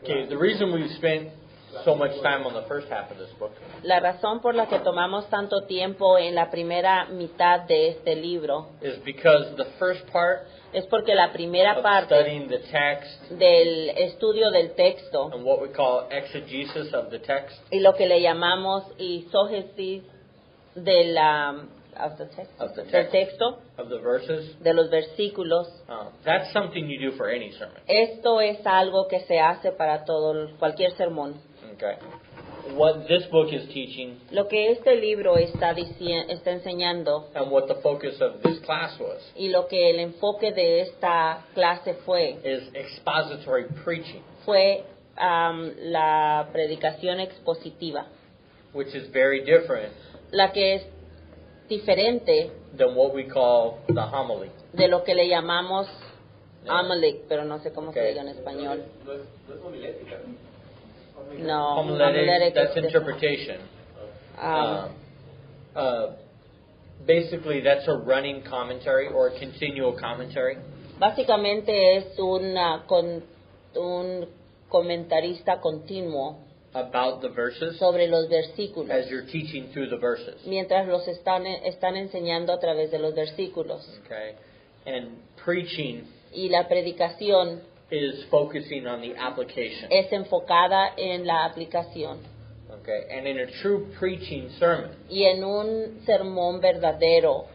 Okay, the reason we've spent so much time on the first half of this book La razón por la que tomamos tanto tiempo en la primera mitad de este libro is because the first part es porque la primera of parte studying the text del estudio del texto and what we call exegesis of the text, y lo que le llamamos exógesis de la, del texto, of the verses, de los versículos, that's something you do for any sermon. esto es algo que se hace para cualquier sermón. Okay. What this book is teaching Lo que este libro está enseñando and what the focus of this class was y lo que el enfoque de esta clase fue is expository preaching, la predicación expositiva, which is very different la que es diferente than what we call the homily. de lo que le llamamos Yeah. homilic, pero no sé cómo se Okay. diga en español. No es homilética. No, Homiletic, that's es- interpretation. Basically, that's a running commentary or a continual commentary básicamente es un comentarista continuo about the verses sobre los versículos, as you're teaching through the verses. mientras los están enseñando a través de los versículos. Okay, and preaching Y la predicación is focusing on the application. es enfocada en la aplicación. Okay, and in a true preaching sermon, Y en un sermón verdadero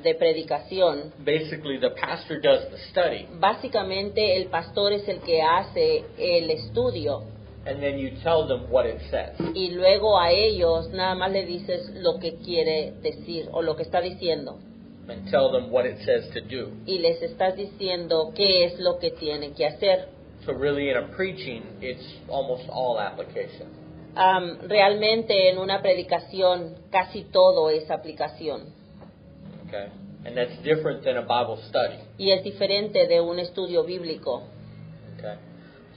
de predicación, basically the pastor does the study, básicamente el pastor es el que hace el estudio and then you tell them what it says. y luego a ellos nada más le dices lo que quiere decir o lo que está diciendo And tell them what it says to do. y les estás diciendo qué es lo que tienen que hacer. So really in a preaching, it's almost all application. Realmente en una predicación casi todo es aplicación Okay? And that's different than a Bible study. y es diferente de un estudio bíblico. Okay?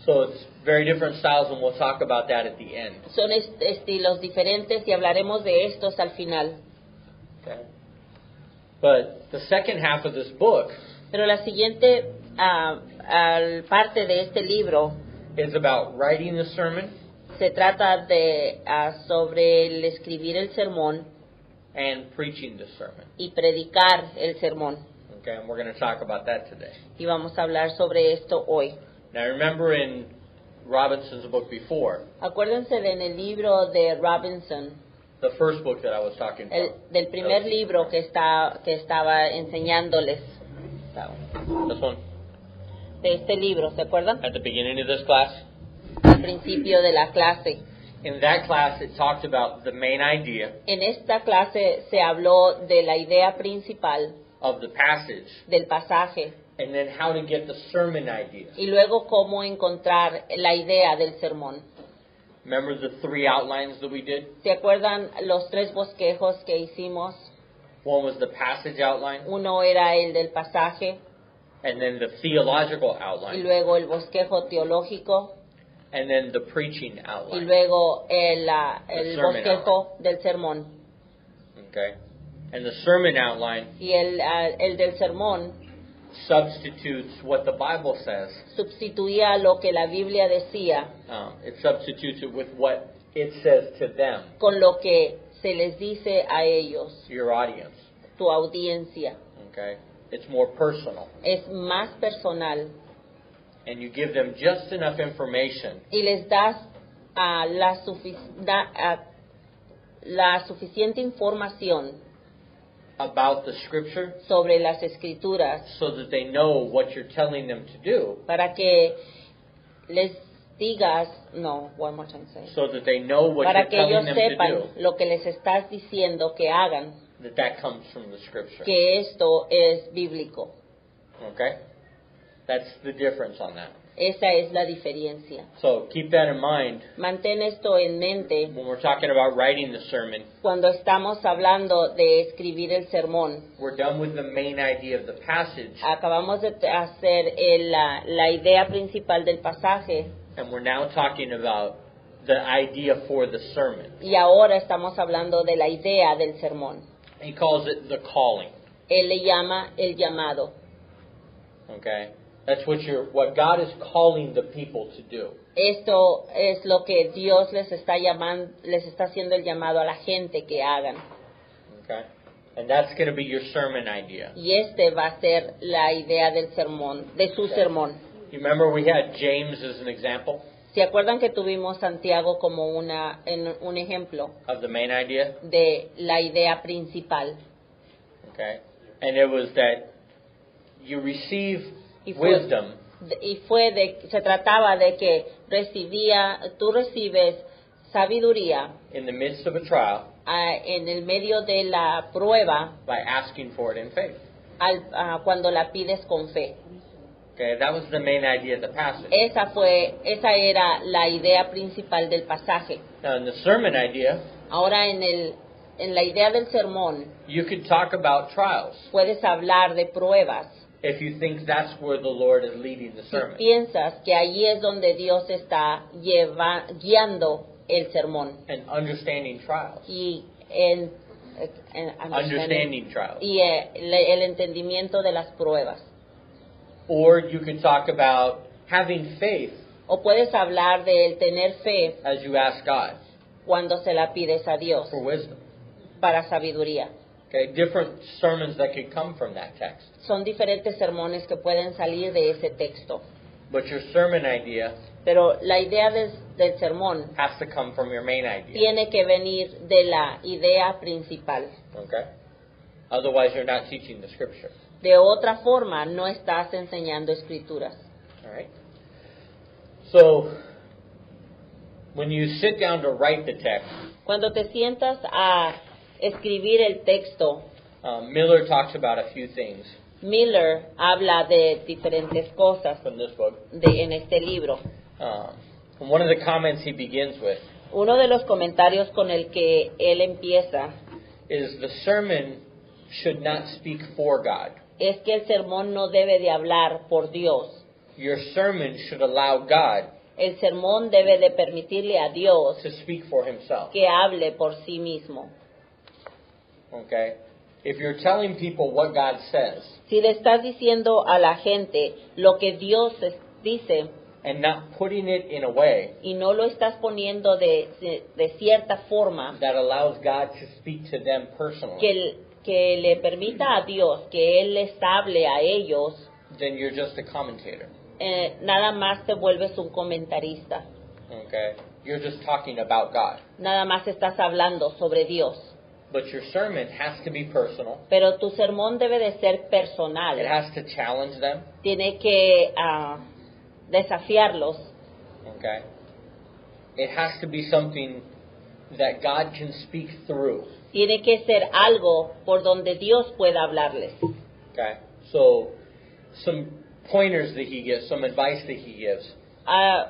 So it's very different styles, and we'll talk about that at the end. Son estilos diferentes y hablaremos de estos al final. Okay? But the second half of this book Pero la siguiente parte de este libro is about writing the sermon se trata de sobre el escribir el sermón and preaching the sermon. y predicar el sermón. Okay? And we're going to talk about that today. Y vamos a hablar sobre esto hoy. Now remember in Robinson's book before, Acuérdense de en el libro de Robinson, the first book that I was talking about. del primer libro que estaba enseñándoles, This one. de este libro, ¿se acuerdan? At the beginning of this class. Al principio de la clase. In that class, it talked about the main idea En esta clase se habló de la idea principal of the passage del pasaje and then how to get the sermon idea. y luego cómo encontrar la idea del sermón. Remember the three outlines that we did? ¿Se acuerdan los tres bosquejos que hicimos? One was the passage outline, Uno era el del pasaje and then the theological y outline, luego el bosquejo teológico and then the preaching y outline. luego el sermon bosquejo del sermón. Okay? And the sermon outline Y el del sermón substitutes what the Bible says. sustituía lo que la Biblia decía It substitutes it with what it says to them, con lo que se les dice a ellos, your audience. tu audiencia. Okay? It's more personal. Es más personal And you give them just enough information y les das la suficiente información about the scripture sobre las escrituras so that they know what you're telling them to do, para que les digas, no, one more time, say. so that they know what Para you're que ellos telling them to sepan do, lo que les estás diciendo que hagan, that comes from the scripture. que esto es bíblico. Okay? That's the difference on that. Esa es la diferencia. So keep that in mind Mantén esto en mente when we're talking about writing the sermon. cuando estamos hablando de escribir el sermón. We're done with the main idea of the passage, Acabamos de hacer la idea principal del pasaje and we're now talking about the idea for the sermon. y ahora estamos hablando de la idea del sermón. He calls it the calling. Él le llama el llamado. Okay? That's what God is calling the people to do. Esto es lo que Dios les está llamando, les está haciendo el llamado a la gente que hagan. Okay? And that's going to be your sermon idea. Y este va a ser la idea del sermón, de su sermón. You remember we had James as an example ¿Se acuerdan que tuvimos Santiago como un ejemplo of the main idea? de la idea principal? Okay? And it was that you receive Y fue- wisdom se trataba de que tú recibes sabiduría in the midst of a trial en el medio de la prueba by asking for it in faith. cuando la pides con fe. Okay? That was the main idea of the passage. Esa era la idea principal del pasaje. Now in the sermon idea, Ahora en la idea del sermón you could talk about trials puedes hablar de pruebas. if you think that's where the Lord is leading the Si sermon. piensas que ahí es donde Dios está guiando el sermón And understanding trials. y Understanding trials. y el entendimiento de las pruebas. Or you could talk about having faith O puedes hablar del tener fe as you ask God cuando se la pides a Dios for wisdom. para sabiduría. Okay, different sermons that could come from that text. Son diferentes sermones que pueden salir de ese texto. But your sermon idea Pero la idea del sermón has to come from your main idea. tiene que venir de la idea principal. Okay? Otherwise, you're not teaching the scripture. De otra forma, no estás enseñando escrituras. All right? So, when you sit down to write the text, Cuando te sientas a escribir el texto, Miller talks about a few things Miller habla de diferentes cosas from this book. en este libro. And one of the comments he begins with Uno de los comentarios con el que él empieza is the sermon should not speak for God. es que el sermón no debe de hablar por Dios. Your sermon should allow God El sermón debe de permitirle a Dios to speak for himself. que hable por sí mismo. Okay? If you're telling people what God says Si le estás diciendo a la gente lo que Dios dice and not putting it in a way y no lo estás poniendo de cierta forma that allows God to speak to them personally, que le permita a Dios que Él les hable a ellos, then you're just a commentator. Nada más te vuelves un comentarista. Okay? You're just talking about God. Nada más estás hablando sobre Dios. But your sermon has to be personal. Pero tu sermón debe de ser It personal. has to challenge them. Tiene que desafiarlos. Okay? It has to be something that God can speak through. Tiene que ser algo por donde Dios pueda hablarles. Okay? So, some pointers that he gives, some advice that he gives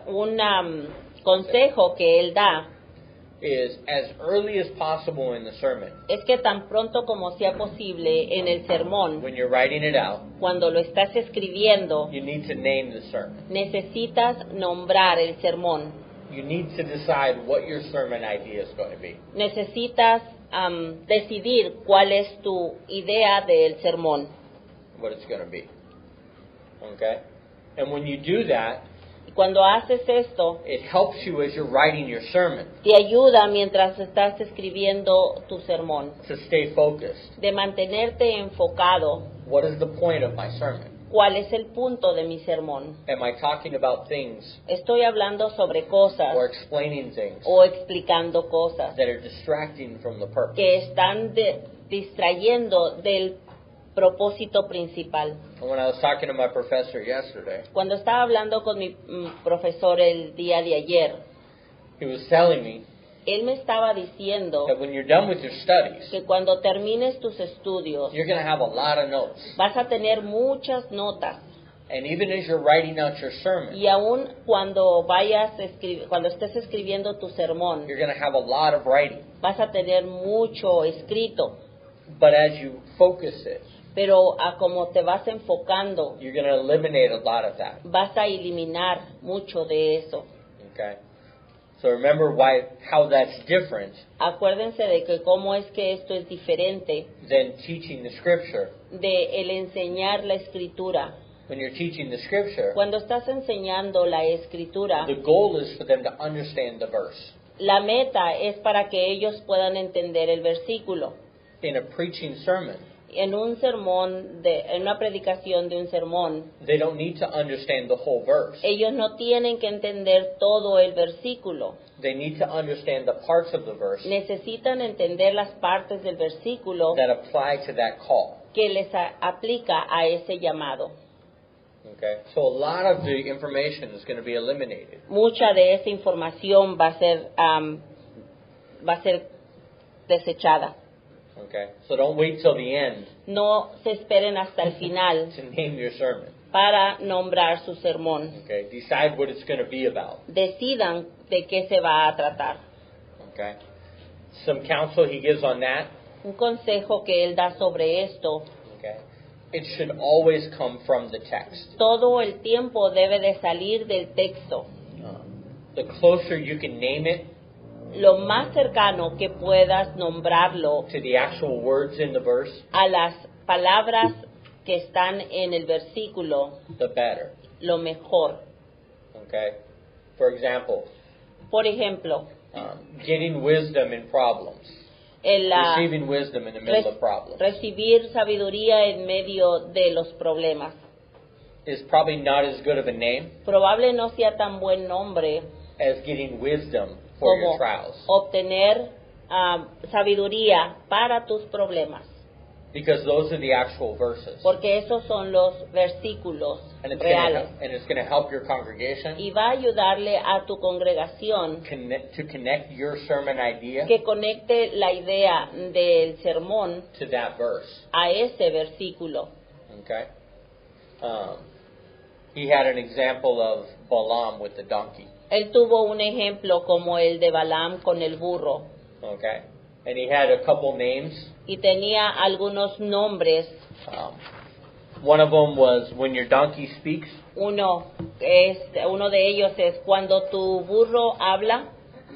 Un consejo que Él da is as early as possible in the sermon, es que tan pronto como sea posible en el sermón, when you're writing it out, cuando lo estás escribiendo, you need to name the sermon. necesitas nombrar el sermón. You need to decide what your sermon idea is going to be. Necesitas decidir cuál es tu idea del sermón. What it's going to be. Okay? And when you do that, Y cuando haces esto, it helps you as you're writing your sermon te ayuda mientras estás escribiendo tu sermón, to stay focused. de mantenerte enfocado. What is the point of my sermon? ¿Cuál es el punto de mi sermón? Am I talking about things Estoy hablando sobre cosas or explaining things o explicando cosas that are distracting from the purpose? que están distrayendo del propósito principal. And when I was talking to my professor yesterday, Cuando estaba hablando con mi profesor el día de ayer, he was telling me él me estaba diciendo that when you're done with your studies, que cuando termines tus estudios you're going to have a lot of notes. vas a tener muchas notas, And even as you're writing out your sermon, y aún cuando cuando estés escribiendo tu sermón, you're going to have a lot of writing. vas a tener mucho escrito, But as you focus it, pero a como te vas enfocando, you're going to eliminate a lot of that. vas a eliminar mucho de eso. Okay? So remember how that's different Acuérdense de que cómo es que esto es diferente than teaching the scripture de el enseñar la escritura when you're teaching the scripture, Cuando estás enseñando la escritura, the goal is for them to understand the verse. la meta es para que ellos puedan entender el versículo. In a preaching sermon, En un sermón, en una predicación de un sermón, they don't need to understand the whole verse. ellos no tienen que entender todo el versículo. They need to understand the parts of the verse Necesitan entender las partes del versículo that apply to that call. que les aplica a ese llamado. Okay? So a lot of the information is going to be eliminated. Mucha de esa información va a ser desechada. Okay? So don't wait till the end No se esperen hasta el final to name your sermon. para nombrar su sermón. Okay? Decide what it's going to be about. Decidan de qué se va a tratar. Okay? Some counsel he gives on that. Un consejo que él da sobre esto: Okay? It should always come from the text. todo el tiempo debe de salir del texto. The closer you can name it Lo más cercano que puedas nombrarlo to the actual words in the verse, a las palabras que están en el versículo, the better. lo mejor. Okay? For example, Por ejemplo, getting wisdom in problems. Receiving wisdom in the middle of problems recibir sabiduría en medio de los problemas. is probably not as good of a name Probable no sea tan buen nombre as getting wisdom for your como trials. obtener sabiduría para tus problemas, Because those are the actual verses. porque esos son los versículos And it's reales. going to help your congregation Y va a ayudarle a tu congregación to connect your sermon idea que conecte la idea del sermón to that verse. a ese versículo. Okay? He had an example of Balaam with the donkey. Él tuvo un ejemplo como el de Balaam con el burro, Okay? And he had a couple names. y tenía algunos nombres. One of them was when your donkey speaks. Uno de ellos es: cuando tu burro habla,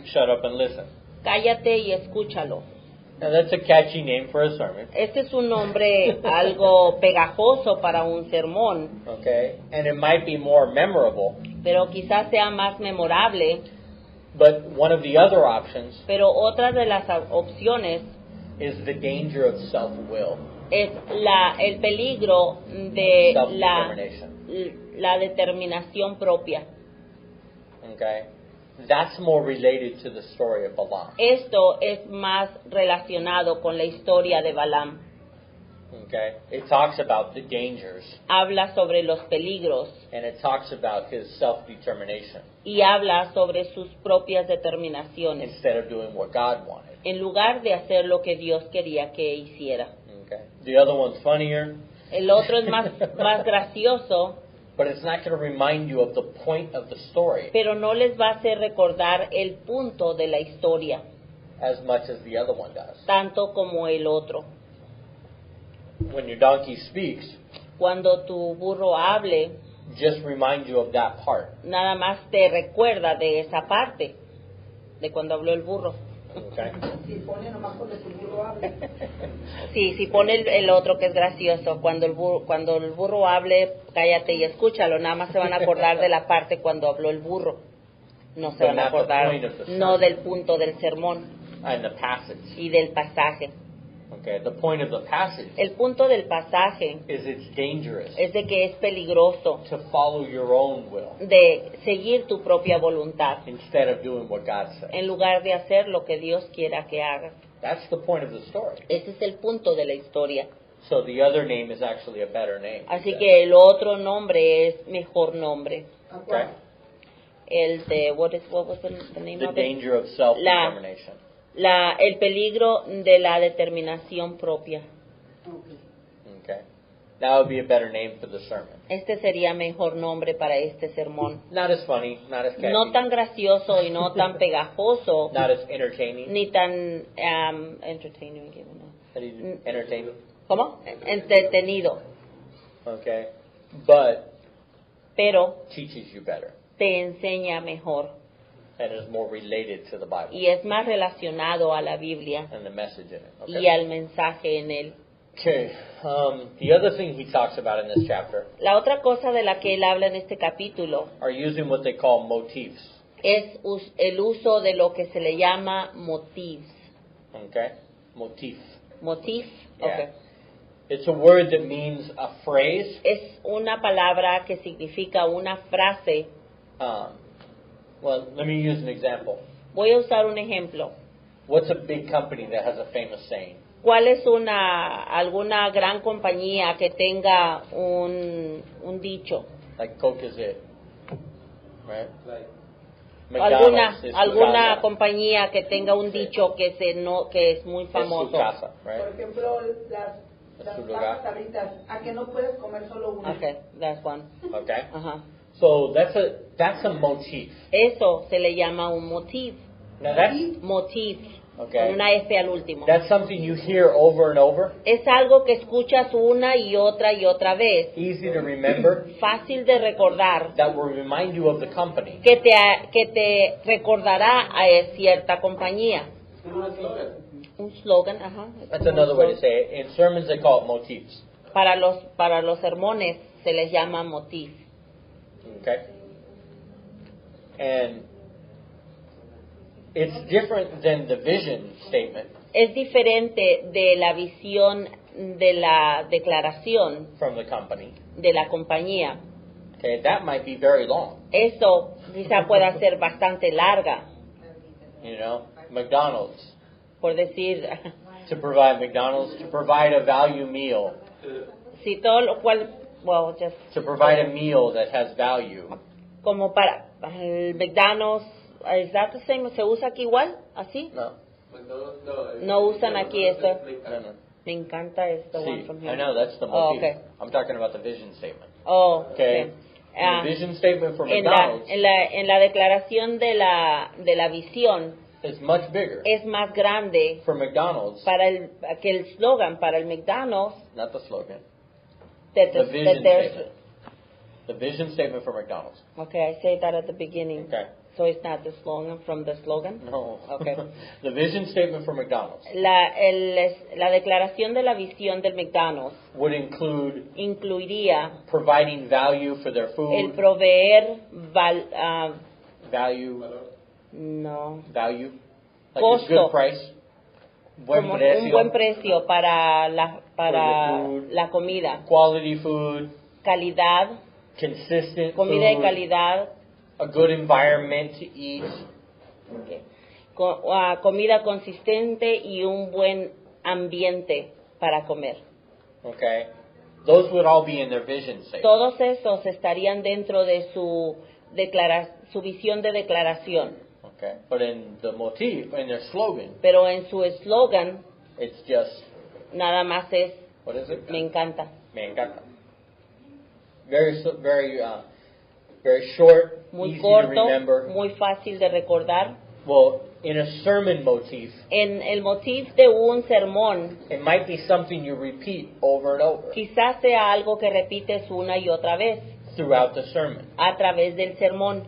Shut up and listen. cállate y escúchalo. Now that's a catchy name for a sermon. Este es un nombre algo pegajoso para un sermón, Okay? And it might be more memorable. pero quizás sea más memorable. But one of the other options Pero otra de las opciones is the danger of self-will. es el peligro de Self-determination. la determinación propia. Okay? That's more related to the story of Balaam. Esto es más relacionado con la historia de Balaam. Okay? It talks about the dangers Habla sobre los peligros and it talks about his self-determination y habla sobre sus propias determinaciones, instead of doing what God wanted. en lugar de hacer lo que Dios quería que hiciera. Okay? The other one's funnier, El otro es más gracioso, but it's not going to remind you of the point of the story pero no les va a hacer recordar el punto de la historia, as much as the other one does. tanto como el otro. When your donkey speaks, Cuando tu burro hable, just remind you of that part. nada más te recuerda de esa parte, de cuando habló el burro. Okay? Si pone nomás con el burro habla. Sí, si pone el otro que es gracioso, cuando el burro hable, cállate y escúchalo, nada más se van a acordar de la parte cuando habló el burro. No se van a acordar, no del punto del sermón And the passage. y del pasaje. Okay? The point of the passage El punto del pasaje is it's dangerous es de que es peligroso to follow your own will de seguir tu propia voluntad instead of doing what God says. en lugar de hacer lo que Dios quiera que hagas. That's the point of the story. Ese es el punto de la historia. So the other name is actually a better name. Así que el otro nombre es mejor nombre. Okay? El de, what was the name The of it? danger of self-determination. El peligro de la determinación propia. Okay? That would be a better name for the sermon. Este sería mejor nombre para este sermón. Not as funny, not as catchy, No tan gracioso y no tan pegajoso, not as entertaining. ni tan entertaining. How do you do? Entertaining. ¿Cómo? Entretenido, Okay? But pero teaches you better te enseña mejor and is more related to the Bible y es más relacionado a la Biblia and the message in it. y Okay? al mensaje en él. Okay. The other thing he talks about in this chapter La otra cosa de la que él habla en este capítulo are using what they call motifs. es el uso de lo que se le llama motifs. Okay? Motif. Motif, Yeah. okay. It's a word that means a phrase. Es una palabra que significa una frase. Well, let me use an example. Voy a usar un ejemplo. What's a big company that has a famous saying? ¿Cuál es alguna gran compañía que tenga un dicho? Like Coke is it, right? Alguna is su alguna casa. compañía que tenga un dicho que es muy Es su famoso. casa, Por right? ejemplo, Es las su lugar. papas sabritas, a que no puedes comer solo una. Okay, that's one. Okay. Ajá. So that's a motif. Eso se le llama un motif. Now that's Motif. Okay. Con una F al último. that's something you hear over and over. Es algo que escuchas una y otra vez. Easy to remember. Fácil de recordar. That will remind you of the company. Que te recordará a cierta compañía. Un slogan, ajá. That's another way to say it. In sermons, they call it motifs. Para los sermones se les llama motif. Okay? And it's different than the vision statement Es diferente de la visión de la declaración from the company. de la compañía. Okay? That might be very long. Eso quizá pueda ser bastante larga, You know, McDonald's. por decir, To provide a value meal. si todo lo cual, well, just To provide a meal that has value. como para el McDonald's, ¿is that the same? ¿Se usa aquí igual? ¿Así? No. No usan aquí esto. No. Me encanta esto. one See, from here. I know that's the Oh, motif. okay. I'm talking about the vision statement. Oh, Okay. Ah, The vision statement for en McDonald's la declaración de la visión is much bigger. es más grande For McDonald's, que el slogan para el McDonald's. not the slogan. That The vision there's, statement. The vision statement for McDonald's. okay, I say that at the beginning. Okay. So it's not the slogan from the slogan. No. Okay. The vision statement for McDonald's La declaración de la visión del McDonald's would include incluiría providing value for their el food, proveer value, like a Costo. good price, buen como precio, un buen precio para For the food. la comida, quality food, calidad, consistent comida de food, calidad, a good environment to eat, okay, comida consistente y un buen ambiente para comer. okay? Those would all be in their vision statement. Todos esos estarían dentro de su visión de declaración, Okay? But in the motif, in their slogan, pero en su eslogan it's just, nada más es what is it? me encanta. Me encanta. Very short, Muy easy to corto, remember. muy fácil de recordar. Well, in a sermon motif, En el motif de un sermón, it might be something you repeat over and over quizás sea algo que repites una y otra vez throughout the sermon. a través del sermón.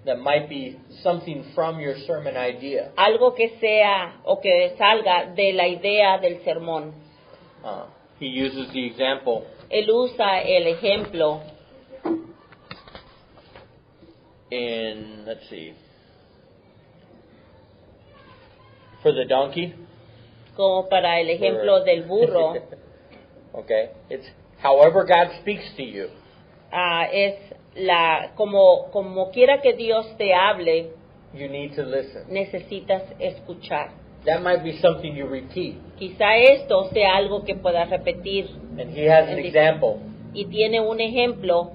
That might be something from your sermon idea. Algo que sea o que salga de la idea del sermón. He uses the example Él usa el ejemplo in, let's see, for the donkey. como para el ejemplo del burro. Okay, it's however God speaks to you. Es como quiera que Dios te hable, You need to listen. necesitas escuchar. That might be something you repeat. Quizá esto sea algo que puedas repetir, And he has an And example y tiene un ejemplo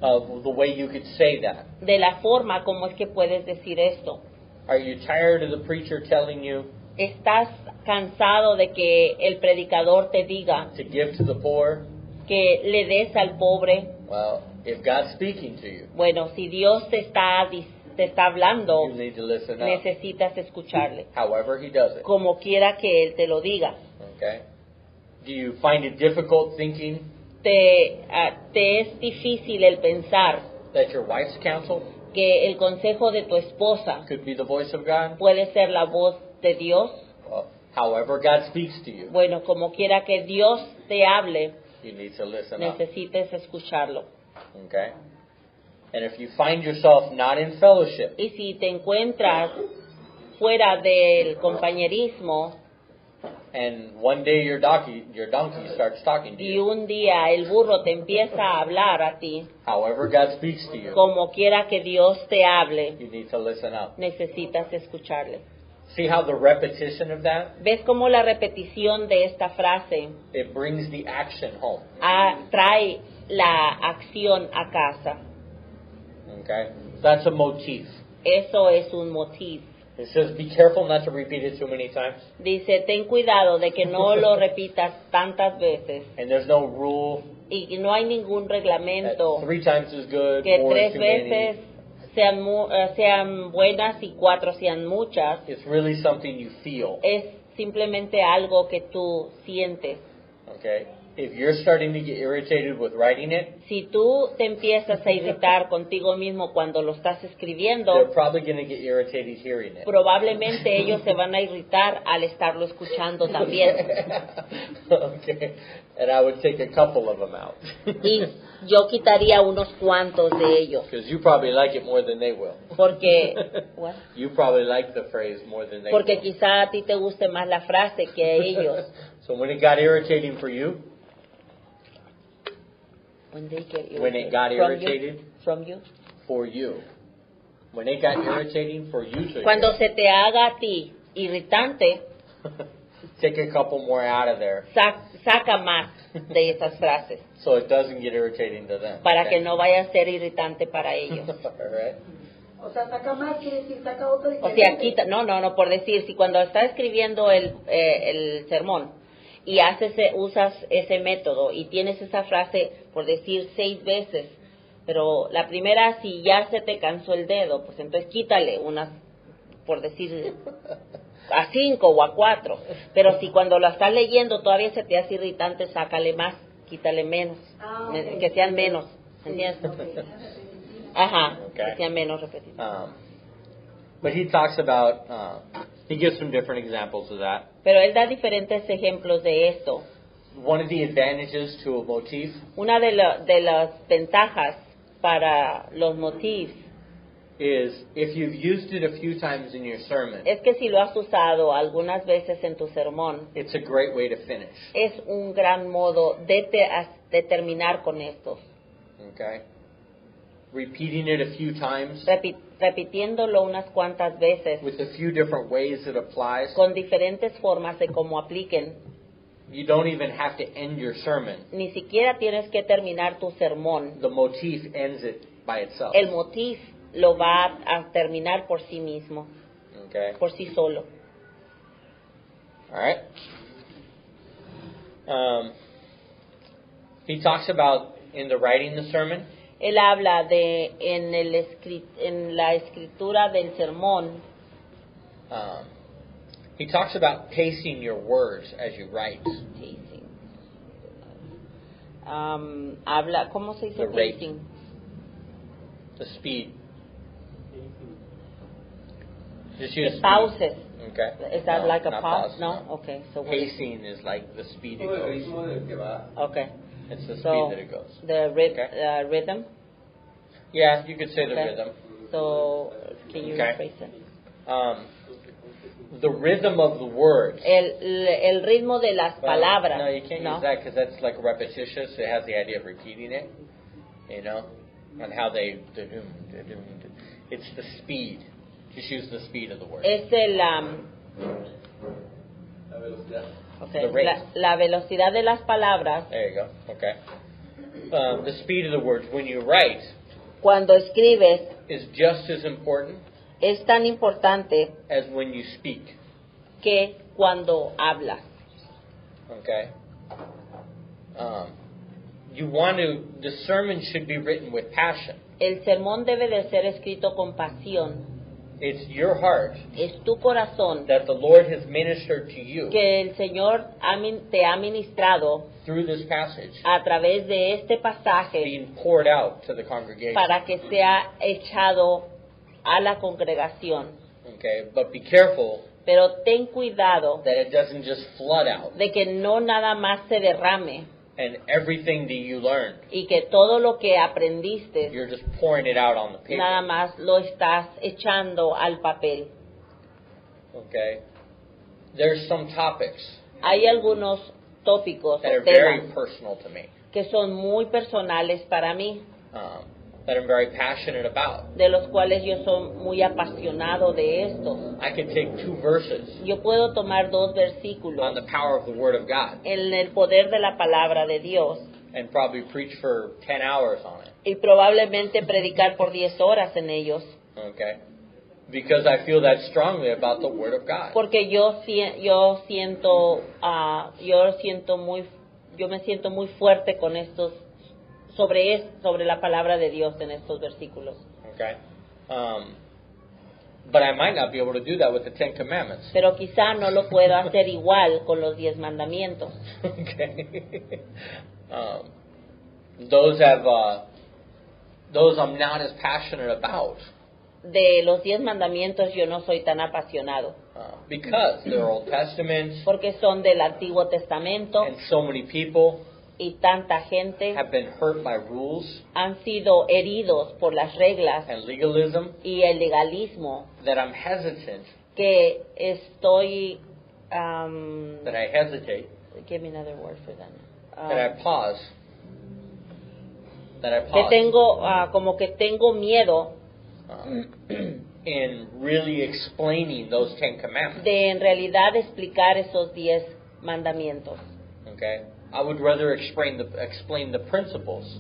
of the way you could say that. de la forma como es que puedes decir esto. Are you tired of the preacher telling you ¿Estás cansado de que el predicador te diga to give to the poor? que le des al pobre? Well, if God's speaking to you, Bueno, si Dios te está hablando, you need to listen up. necesitas escucharle, However he does it. como quiera que Él te lo diga. Okay? Do you find it difficult thinking Te es difícil el pensar that your wife's counsel que el consejo de tu esposa could be the voice of God? puede ser la voz de Dios. Well, However God speaks to you, Bueno, como quiera que Dios te hable, you need to listen up. necesites escucharlo. Okay? And if you find yourself not in fellowship, Y si te encuentras fuera del compañerismo and one day your donkey starts talking to y you, un día el burro te empieza a hablar a ti, however God speaks to you, como quiera que Dios te hable, you need to listen up. necesitas escucharle. See how the repetition of that, ¿Ves cómo la repetición de esta frase it brings the action home. trae la acción a casa? Okay? That's a motif. Eso es un motivo. It says, be careful not to repeat it too many times. Dice, ten cuidado de que no lo repitas tantas veces. And there's no rule Y no hay ningún that reglamento 3 times is good, que 4 is 3 too veces many. sean buenas y 4 sean muchas. It's really something you feel. Es simplemente algo que tú sientes. Okay? If you're starting to get irritated with writing it, Si tú te empiezas a irritar contigo mismo cuando lo estás they're escribiendo, probably going to get irritated hearing it. probablemente ellos se van a irritar al estarlo escuchando también. Okay. And I would take a couple of them out. Y yo quitaría unos cuantos de ellos. Because you probably like it more than they will. Porque, what? You probably like the phrase more than they Porque will. quizá a ti te guste más la frase que a ellos. So when it got irritating for you, When they get When it got From irritated? you? From you? for you, when it got irritating for you to Cuando hear, se te haga a ti irritante, take a couple more out of there saca más de esas frases so it doesn't get irritating to them. para Okay? que no vaya a ser irritante para ellos. All right. O sea, saca más, quiere decir, saca otro O diferente. sea, quita, no, por decir, si cuando estás escribiendo el sermón y usas ese método y tienes esa frase, por decir, 6 veces, pero la primera, si ya se te cansó el dedo, pues entonces quítale unas, por decir, a 5 o a 4. Pero si cuando lo estás leyendo todavía se te hace irritante, sácale más, quítale menos, Ah, ok. que sean menos, ¿entiendes? Ajá, Okay. que sean menos repetitivos. But he talks about, he gives some different examples of that. Pero él da diferentes ejemplos de esto. One of the advantages to a motif Una de las ventajas para los motifs is if you've used it a few times in your sermon, es que si lo has usado algunas veces en tu sermón, it's a great way to finish. es un gran modo de terminar con estos. Okay? Repeating it a few times Repitiéndolo unas cuantas veces with a few different ways it applies. con diferentes formas de cómo apliquen. You don't even have to end your sermon. Ni siquiera tienes que terminar tu sermón. The motif ends it by itself. El motif lo va a terminar por sí mismo, Okay? por sí solo. All right? He talks about in the writing the sermon, Él habla de en la escritura del sermón. he talks about pacing your words as you write. Habla, ¿cómo se dice The rate. pacing? The speed. Just use speed. Pauses. Okay. Is that No, like a not pause? No? Okay. So what is- Pacing is like the speed it goes. Okay. It's the speed So that it goes. the Okay. rhythm. Yeah, you could say the Okay. rhythm. So can you Okay. rephrase it? The rhythm of the words. El ritmo de las Well, palabras. No, you can't use that because that's like repetitious. It has the idea of repeating it, you know, and how they. It's the speed. Just use the speed of the word. Es el okay, The rate. la velocidad de las palabras. There you go. Okay. The speed of the words when you write Cuando escribes is just as important es tan importante as when you speak. que cuando hablas. Okay. The sermon should be written with passion. El sermón debe de ser escrito con pasión. It's your heart Es tu corazón that the Lord has ministered to you que el Señor te ha ministrado through this passage, a través de este pasaje being poured out to the congregation. para que sea echado a la congregación. Okay, but be careful Pero ten cuidado that it doesn't just flood out de que no nada más se derrame and everything that you learned, y que todo lo que aprendiste you're just pouring it out on the paper. nada más lo estás echando al papel. Okay? There's some topics Hay algunos tópicos that o are very temas personal to me, que son muy personales para mí, that I'm very passionate about. de los cuales yo soy muy apasionado de estos. I could take 2 verses Yo puedo tomar 2 on versículos the power of the Word of God en el poder de la palabra de Dios and probably preach for 10 hours on it. y probablemente predicar por 10 horas en ellos, Okay? Because I feel that strongly about the Word of God. porque yo me siento muy fuerte con estos sobre la palabra de Dios en estos versículos. Okay? But I might not be able to do that with the 10 Commandments. Pero quizá no lo puedo hacer igual con los 10 mandamientos. Okay? Those I'm not as passionate about. De los 10 mandamientos yo no soy tan apasionado, Because they're Old Testament, porque son del Antiguo Testamento and so many people y tanta gente have been hurt by rules han sido heridos por las reglas and legalism y el legalismo, that I'm hesitant, que estoy that I hesitate, give me another word for that. that I pause, Que tengo como que tengo miedo in really explaining those 10 Commandments. de en realidad explicar esos 10 mandamientos. Okay? I would rather explain the principles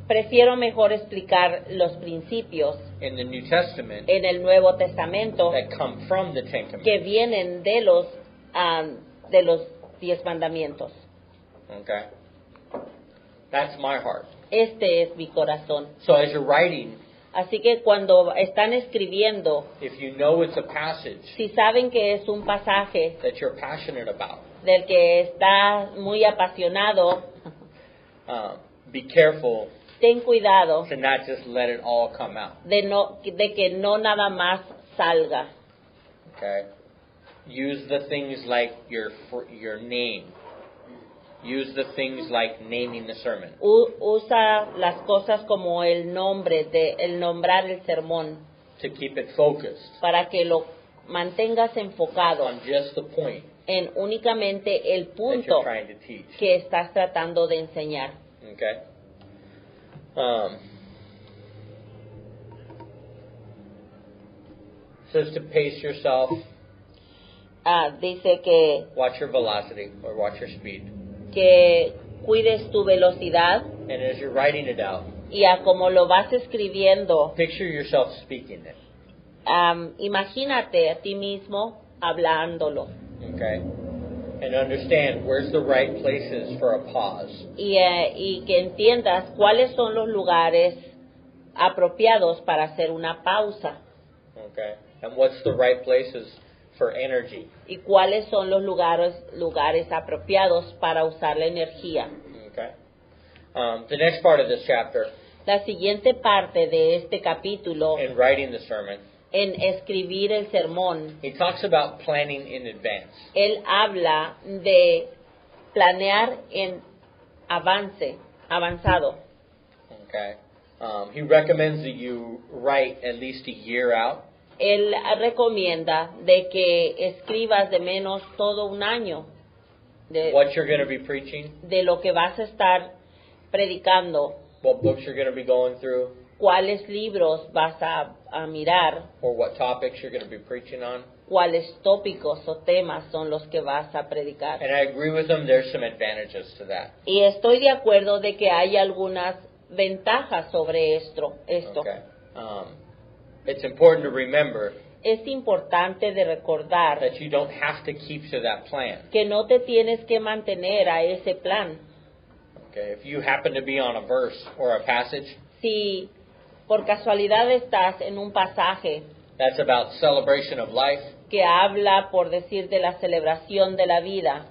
Prefiero mejor explicar los principios in the New Testament en el Nuevo Testamento that come from the 10 que Commandments. vienen de los 10 mandamientos. Okay? That's my heart. Este es mi corazón. So as you're writing, Así que cuando están escribiendo, if you know it's a passage si saben que es un pasaje that you're passionate about, del que está muy apasionado, be careful ten cuidado to not just let it all come out. de que no nada más salga. Okay? Use the things like your name. Use the things like naming the sermon. Usa las cosas como el nombre, el nombrar el sermón, To keep it focused para que lo mantengas enfocado on just the point en únicamente el that punto you're trying to teach. que estás tratando de enseñar. Okay? Says to pace yourself, Dice que watch your velocity or watch your speed. cuides tu velocidad And as you're writing it out, y a como lo vas escribiendo, picture yourself speaking it. imagínate a ti mismo hablándolo Okay? And understand where's the right places for a pause. y que entiendas cuáles son los lugares apropiados para hacer una pausa Okay? And what's the right places for energy. y cuáles son los lugares apropiados para usar la energía. Okay? The next part of this chapter, La siguiente parte de este capítulo, in writing the sermon, en escribir el sermón, he talks about planning in advance. él habla de planear en avanzado. Okay? He recommends that you write at least a year out. Él recomienda de que escribas de menos todo un año What you're going to be preaching, de lo que vas a estar predicando, what books you're going to be going through, cuáles libros vas a mirar, or what topics you're going to be preaching on. cuáles tópicos o temas son los que vas a predicar. And I agree with him, there's some advantages to that. Y estoy de acuerdo de que hay algunas ventajas sobre esto. Okay. It's important to remember Es importante de recordar that you don't have to keep to that plan. que no te tienes que mantener a ese plan. Okay, if you happen to be on a verse or a passage Si por casualidad estás en un pasaje that's about celebration of life, que habla, por decir, de la celebración de la vida,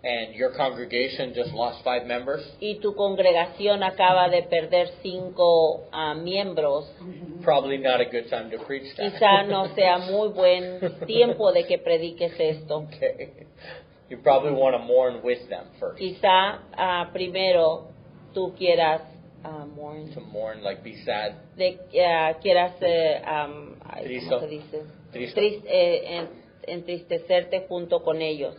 and your congregation just lost 5 members, y tu congregación acaba de perder 5 miembros, probably not a good time to preach that. quizá no sea muy buen tiempo de que prediques esto. Okay. You probably want to mourn with them first. Quizá primero tú quieras mourn, To mourn, like be sad. quieras Tristo. ¿cómo se dice? Tristo. Entristecerte junto con ellos.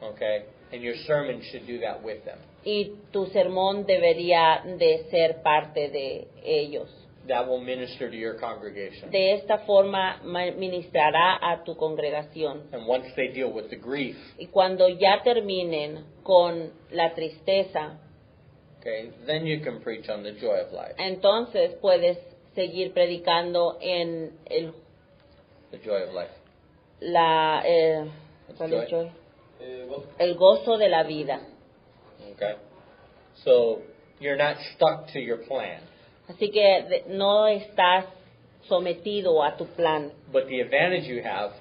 Okay. And your sermon should do that with them. Y tu sermón debería de ser parte de ellos. That will minister to your congregation. De esta forma ministrará a tu congregación. And once they deal with the grief, Y cuando ya terminen con la tristeza, okay, then you can preach on the joy of life. entonces puedes seguir predicando en The joy of life. ¿cuál es joy? El gozo de la vida. Okay. So you're not stuck to your plan. Así que no estás sometido a tu plan, But the advantage you have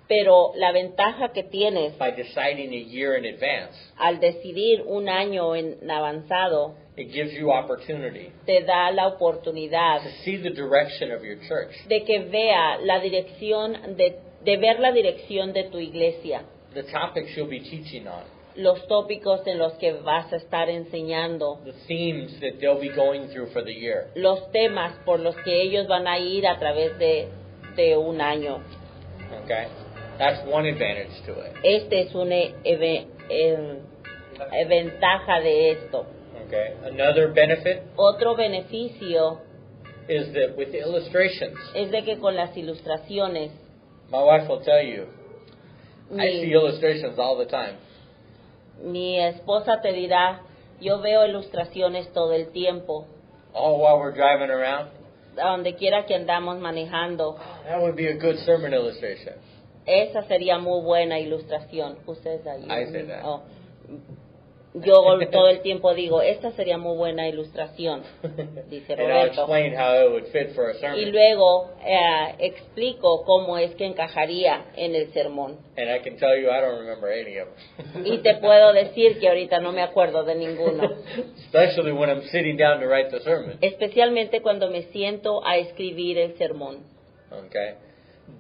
pero la ventaja que tienes by deciding a year in advance, al decidir un año en avanzado, it gives you opportunity te da la oportunidad to see the direction of your church. de que vea la dirección de ver la dirección de tu iglesia, The topics you'll be teaching on, los tópicos en los que vas a estar enseñando, the themes that they'll be going through for the year. los temas por los que ellos van a ir a través de un año. Okay? That's one advantage to it. Este es una ventaja de esto. Okay? Another benefit Otro beneficio is that with the illustrations, es de que con las ilustraciones, my wife will tell you, I see mi, illustrations all the time. mi esposa te dirá, yo veo ilustraciones todo el tiempo, All while we're driving around. a donde quiera que andamos manejando. That would be a good sermon illustration. Esa sería muy buena ilustración. Ustedes ahí. I say that. Oh. Yo todo el tiempo digo, esta sería muy buena ilustración, dice And I'll Roberto. explain how it would fit for a Y sermon. luego explico cómo es que encajaría en el sermón. And I can tell you I don't remember any of them. Y te puedo decir que ahorita no me acuerdo de ninguno. Especially when I'm sitting down to write the sermon. Especialmente cuando me siento a escribir el sermón. Okay?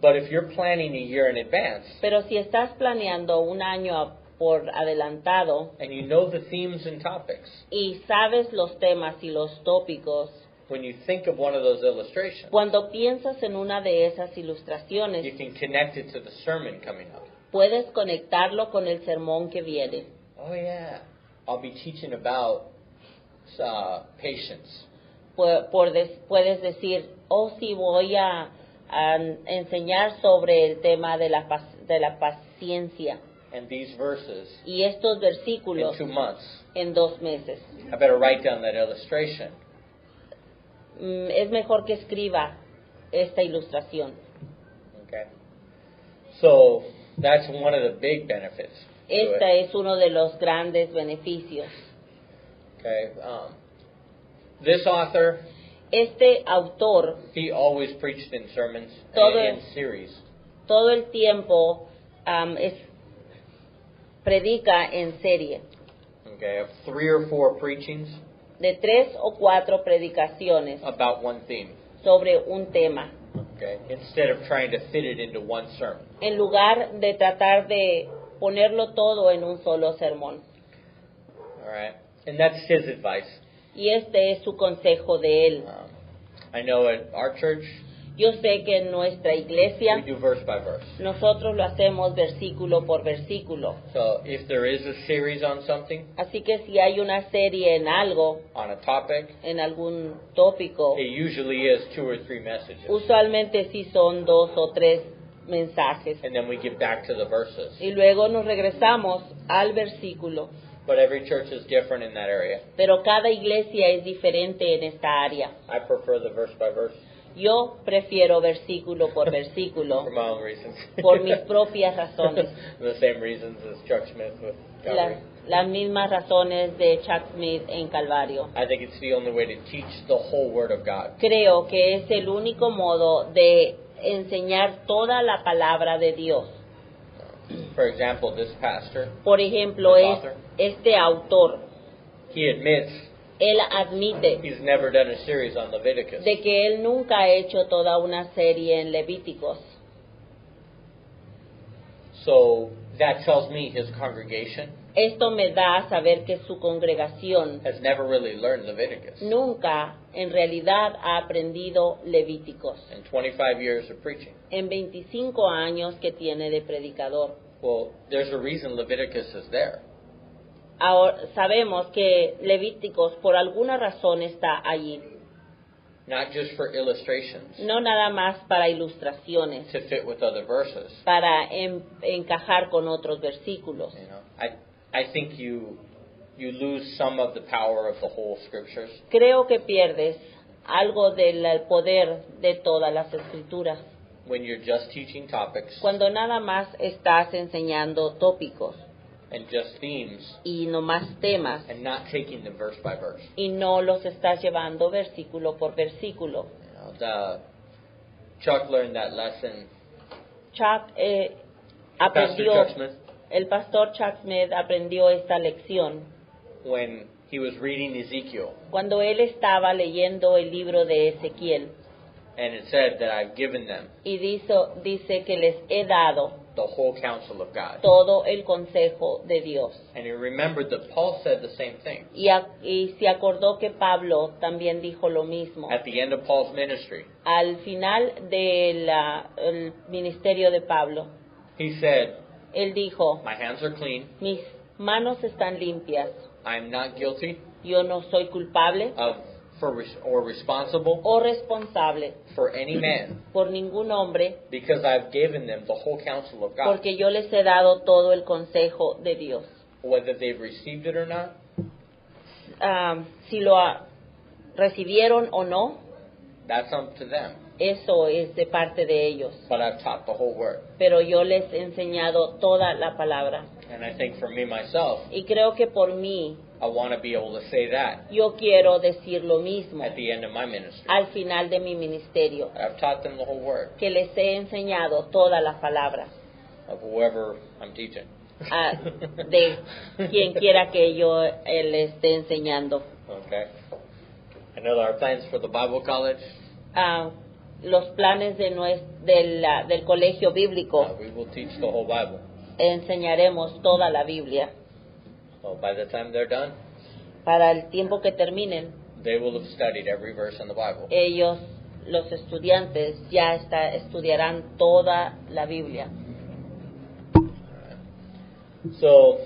But if you're planning a year in advance, Pero si estás planeando un año por adelantado and you know the themes and topics, y sabes los temas y los tópicos, when you think of one of those illustrations, cuando piensas en una de esas ilustraciones, you can connect it to the sermon coming up. puedes conectarlo con el sermón que viene. Oh yeah, I'll be teaching about patience. Puedes decir, oh sí, voy a enseñar sobre el tema de la paciencia. And these verses Y estos in versículos 2 months, en 2 meses. I better write down that illustration. Es mejor que escriba esta ilustración. Okay? So that's one of the big benefits. To Este it. es uno de los grandes beneficios. Okay? This author, Este autor he always preached in sermons Todo- and in series. todo el tiempo predica en serie, Okay, of 3 or 4 preachings de 3 o 4 predicaciones about one theme. sobre un tema, Okay, instead of trying to fit it into one sermon. en lugar de tratar de ponerlo todo en un solo sermón. All right, and that's his advice. Y este es su consejo de él. I know at our church Yo sé que en nuestra iglesia we do verse by verse. nosotros lo hacemos versículo por versículo. So if there is a series on something, Así que si hay una serie en algo, on a topic, en algún tópico, it usually is 2 or 3 messages, usualmente sí son 2 o 3 mensajes. and then we get back to the verses. Y luego nos regresamos al versículo. But every church is different in that area. Pero cada iglesia es diferente en esta área. I prefer the verse by verse Yo prefiero versículo por versículo for my own reasons. por mis propias razones. The same reasons as Chuck Smith with Calvary. Las mismas razones de Chuck Smith en Calvario. I think it's the only way to teach the whole Word of God. Creo que es el único modo de enseñar toda la palabra de Dios. For example, this pastor, Por ejemplo, this author, este autor, he admits él admite he's never done a series on Leviticus. de que él nunca ha hecho toda una serie en Levíticos. So that tells me his congregation Esto me da a saber que su congregación has never really learned Leviticus nunca en realidad ha aprendido Levíticos in 25 years of preaching. en 25 años que tiene de predicador. Well, there's a reason Leviticus is there. Ahora, sabemos que Levíticos por alguna razón está allí, Not just for illustrations, no nada más para ilustraciones, to fit with other verses. para encajar con otros versículos. You know, I think you lose some of the power of the whole scriptures Creo que pierdes algo del poder de todas las escrituras when you're just teaching topics cuando nada más estás enseñando tópicos and just themes y no más temas and not taking them verse by verse. y no los estás llevando versículo por versículo. You know, Chuck learned that lesson. Chuck Pastor aprendió, Chuck Smith, el pastor Chuck Smith aprendió esta lección when he was reading Ezekiel, cuando él estaba leyendo el libro de Ezequiel and it said that I've given them y dice que les he dado the whole counsel of God. todo el consejo de Dios. And he remembered that Paul said the same thing. Y se acordó que Pablo también dijo lo mismo. At the end of Paul's ministry, Al final del ministerio de Pablo, he said, él dijo, my hands are clean. mis manos están limpias, I'm not guilty yo no soy culpable or responsible o responsable for any man, por ningún hombre, because I've given them the whole counsel of God. porque yo les he dado todo el consejo de Dios. Whether they've received it or not, Si lo recibieron o no, that's up to them. eso es de parte de ellos. But I've taught the whole word. Pero yo les he enseñado toda la palabra. And I think for me myself, Y creo que por mí, I want to be able to say that yo quiero decir lo mismo at the end of my ministry. al final de mi ministerio, I've taught them the whole word que les he enseñado toda la palabra of whoever I'm teaching. De quien quiera que yo le esté enseñando. Okay. I know our plans for the Bible college. Los planes del colegio bíblico, We will teach the whole Bible. enseñaremos toda la Biblia. So by the time they're done, Para el tiempo que terminen, they will have studied every verse in the Bible. ellos, los estudiantes, ya estudiarán toda la Biblia. So,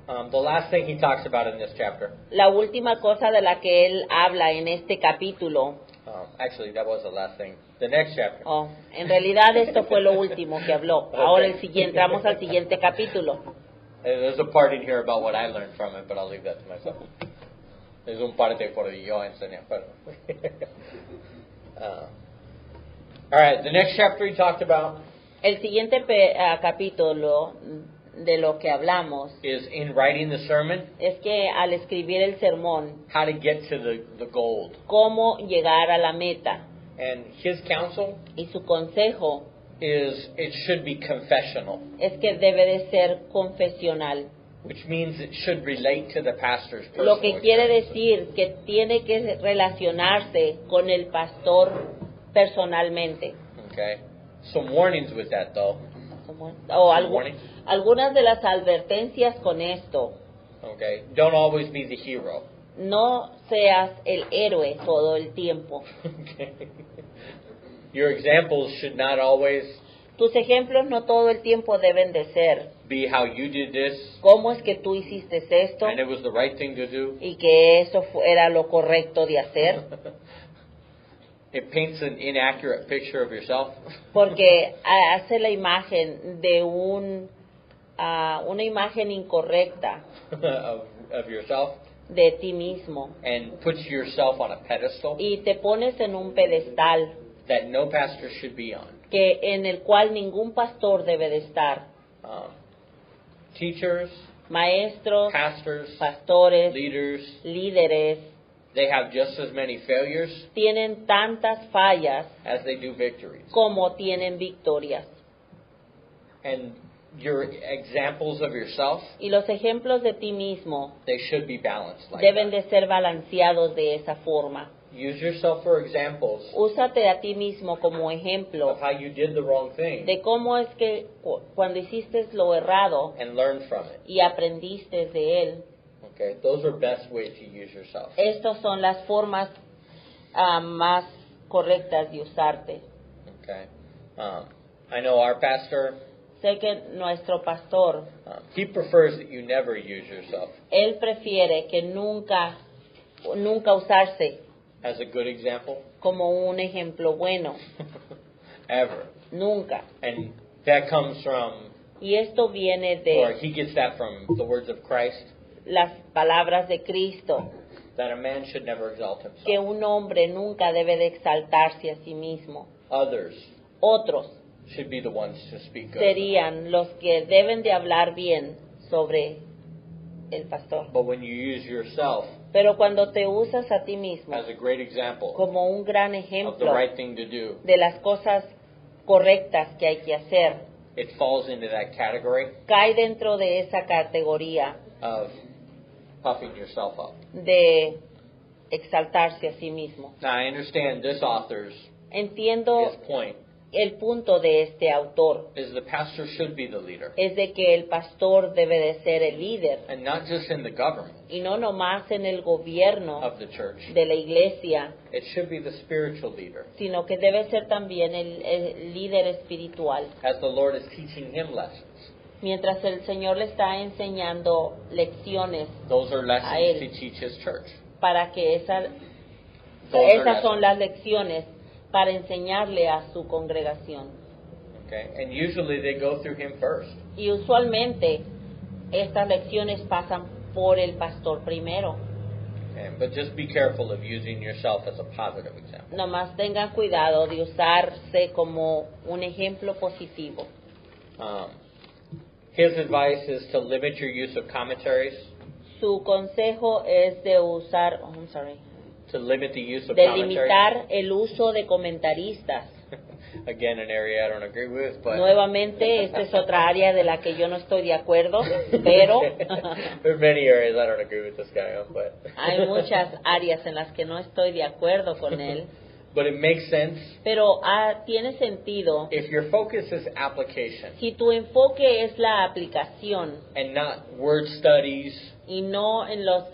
the last thing he talks about in this chapter, La última cosa de la que él habla en este capítulo, actually that was the last thing. The next chapter. en realidad esto fue lo último que habló. Ahora entramos al siguiente capítulo. There's a part in here about what I learned from it, but I'll leave that to myself. There's un parte por yo enseñé, pero. All right, the next chapter he talked about El siguiente capítulo de lo que hablamos is in writing the sermon, es que al escribir el sermón, how to get to the gold. cómo llegar a la meta. And his counsel Y su consejo is it should be confessional, es que debe de ser confesional, which means it should relate to the pastor's personal lo que quiere experience. decir que tiene que relacionarse con el pastor personalmente. Okay. Some warnings with that though. O warnings. algunas de las advertencias con esto: Okay. Don't always be the hero. no seas el héroe todo el tiempo. Okay. Your examples should not always Tus ejemplos no todo el tiempo deben de ser be how you did this cómo es que tú hiciste esto and it was the right thing to do. y que eso era lo correcto de hacer, It paints an inaccurate picture of yourself. porque hace la imagen de una imagen incorrecta of yourself de ti mismo and puts yourself on a pedestal y te pones en un pedestal that no pastor should be on. en el cual ningún pastor debe de estar. Teachers, Maestros, pastors, pastores, leaders, líderes they have just as many failures tienen tantas fallas as they do victories. como tienen victorias. And your examples of yourself, Y los ejemplos de ti mismo they should be balanced like deben that. de ser balanceados de esa forma. Use yourself for examples Úsate a ti mismo como ejemplo of how you did the wrong thing de cómo es que cuando hiciste lo errado and learn from it. y aprendiste de él. Okay, those are best ways to use yourself. Estas son las formas más correctas de usarte. Okay, I know our pastor. Sé que nuestro pastor, He prefers that you never use yourself él prefiere que nunca usarse as a good example, como un ejemplo bueno, ever. nunca. And that comes from, Y esto viene or de he gets that from the words of Christ, las palabras de Cristo, that a man should never exalt que himself. un hombre nunca debe de exaltarse a sí mismo. Others Otros should be the ones to speak good. serían los que deben de hablar bien sobre el pastor. But when you use yourself Pero cuando te usas a ti mismo as a great example como un gran of the ejemplo right thing to do, de las cosas correctas que hay que hacer, it falls into that category cae dentro de esa categoría of puffing yourself up. de exaltarse a sí mismo. Now, I understand this author's Entiendo his point el punto de este autor, is the pastor should be the leader, es de que el pastor debe de ser el líder, and not just in the government y no nomás en el gobierno of the church. de la iglesia, It should be the spiritual leader, sino que debe ser también el líder espiritual. as the Lord is teaching him lessons. Mientras el Señor le está enseñando lecciones Those are A él. lessons to teach his church. para que Those are esas son lessons. las lecciones para enseñarle a su congregación. Okay, and usually they go through him first. Y usualmente estas lecciones pasan por el pastor primero. Okay, but just be careful of using yourself as a positive example. Nomás tengan cuidado de usarse como un ejemplo positivo. His advice is to limit your use of commentaries, Su consejo es de usar, to limit the use of de commentaries. limitar el uso de comentaristas. Again, an area I don't agree with, but Nuevamente, esta es otra área de la que yo no estoy de acuerdo, pero there are many areas I don't agree with this guy on, but hay muchas áreas en las que no estoy de acuerdo con él. but it makes sense Pero tiene sentido if your focus is application si tu enfoque es la aplicación and not word studies y no en los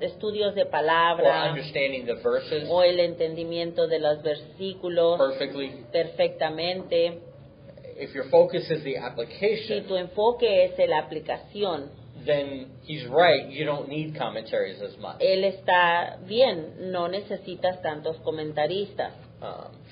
estudios de or palabra understanding the verses o el entendimiento de los versículos perfectly. perfectamente. If your focus is the Si application, tu enfoque es la aplicación, then he's right. You don't need commentaries as much. él está bien, no necesitas tantos comentaristas.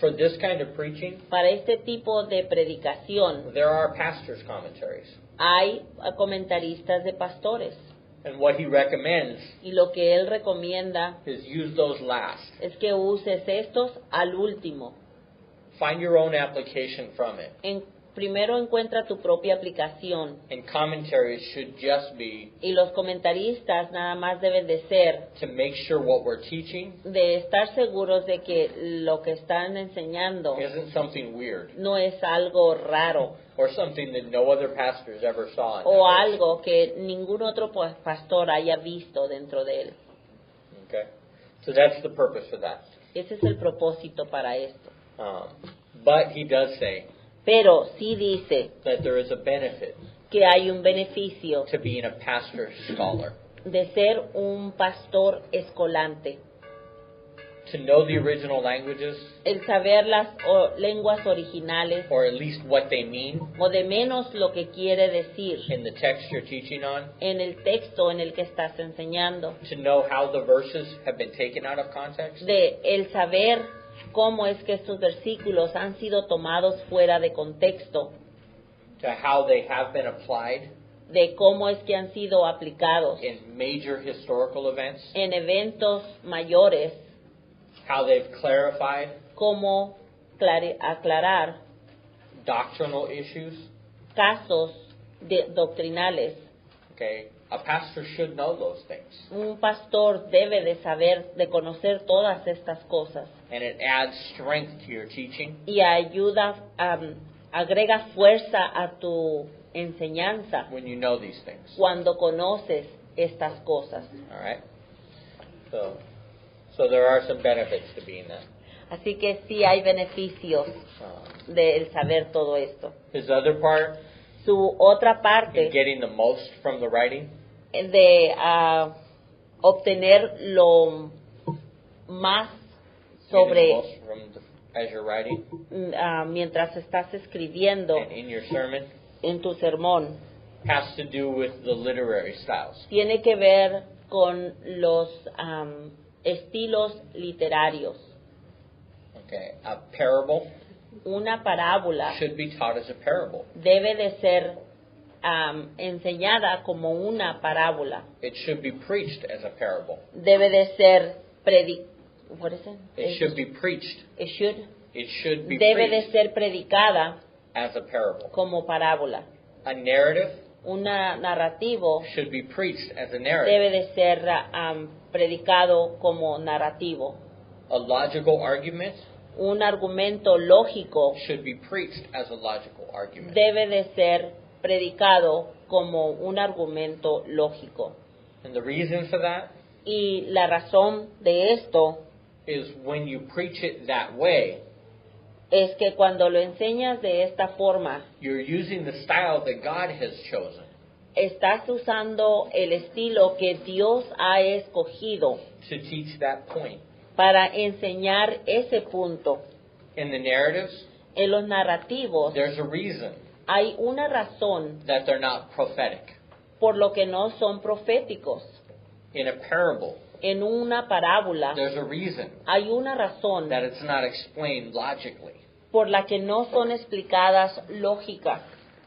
For this kind of preaching, Para este tipo de predicación there are pastors' commentaries. hay comentaristas de pastores And what he recommends y lo que él recomienda is use those last. es que uses estos al último. Find your own application from it. Primero encuentra tu propia aplicación And commentaries should just be y los comentaristas nada más deben de ser to make sure what we're teaching de estar seguros de que lo que están enseñando isn't something weird no es algo raro or something that no other pastors ever saw. In o that verse. algo que ningún otro pastor haya visto dentro de él. Okay? So that's the purpose for that. Ese es el propósito para esto. But he does say Pero sí dice that there is a benefit que hay un beneficio to being a pastor scholar. de ser un pastor escolante. To know the original languages, El saber las lenguas originales or at least what they mean o de menos lo que quiere decir in the text you're teaching on. en el texto en el que estás enseñando. To know how the verses have been taken out of context. De el saber cómo es que estos versículos han sido tomados fuera de contexto, To how they have been applied de cómo es que han sido aplicados in major historical events. en eventos mayores, How they've clarified cómo aclarar doctrinal issues. casos doctrinales. Okay, a pastor should know those things, Un pastor debe de saber, de conocer todas estas cosas and it adds strength to your teaching. y ayuda, agrega fuerza a tu enseñanza when you know these things. cuando conoces estas cosas. All right? So there are some benefits to being that. Así que sí hay beneficios del saber todo esto. His other part, Su otra in parte getting the most from the writing, de obtener lo más getting the sobre most as you're writing, mientras estás escribiendo and in your sermon, en tu sermón, has to do with the literary styles. tiene que ver con los estilos literarios. Okay, a parable Una parábola should be taught as a parable. debe de ser enseñada como una parábola. It should be preached as a parable. Debe de ser what is it? It should be preached. It should. It should be Debe de preached ser predicada as a parable. como parábola. A narrative Una narrativo should be preached as a debe narrative. de ser predicado como narrativo. A logical argument Un argumento lógico should be preached as a logical argument. debe de ser predicado como un argumento lógico. And the reason for that Y la razón de esto is when you preach it that way, es que cuando lo enseñas de esta forma, you're using the style that God has chosen estás usando el estilo que Dios ha escogido to teach that point. para enseñar ese punto. In the narratives, En los narrativos there's a reason hay una razón that they're not prophetic. por lo que no son proféticos. In a parable, En una parábola there's a reason hay una razón that it's not explained logically. por la que no son explicadas lógicas.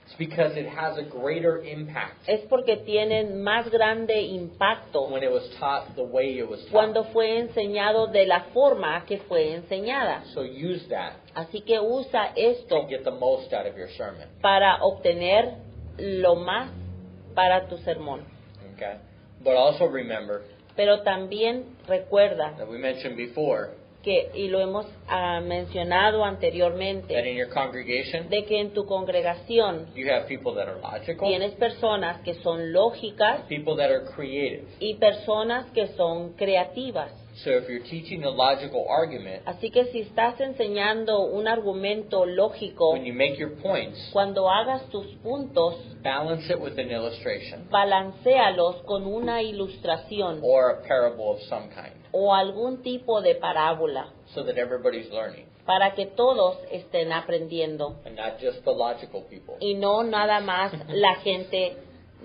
It's because it has a greater impact Es porque tienen más grande impacto when it was taught the way it was cuando taught. fue enseñado de la forma que fue enseñada. So use that Así que usa esto to get the most out of your sermon. para obtener lo más para tu sermón. Okay? But also remember Pero también recuerda that we mentioned before que, y lo hemos mencionado that anteriormente, in your congregation de que en tu congregación you have people that are logical, tienes personas que son lógicas people that are creative. y personas que son creativas. So if you're teaching a logical argument, Así que si estás enseñando un argumento lógico, when you make your points, cuando hagas tus puntos, balance it with an illustration balancealos con una ilustración or a parable of some kind o algún tipo de parábola so that everybody's learning para que todos estén aprendiendo and not just the logical people. y no nada más la gente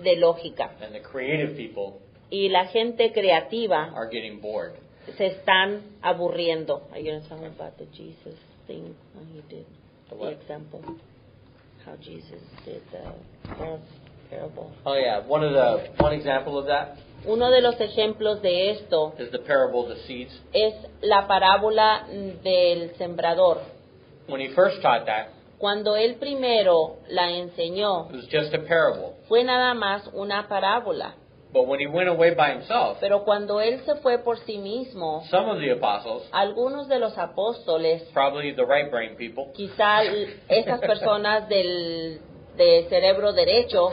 de lógica. And the creative people Y la gente creativa are getting bored. se están aburriendo. Are you going to tell me about the Jesus thing, how he did The the what? example, how Jesus did the parable? Oh yeah, one example of that Uno de los ejemplos de esto is the parable of the seeds. es la parábola del sembrador. When he first taught that, Cuando él primero la enseñó, it was just a parable. fue nada más una parábola. But when he went away by himself, Pero cuando él se fue por sí mismo, some of the apostles, algunos de los apóstoles, probably the right brain people, quizá esas personas de cerebro derecho,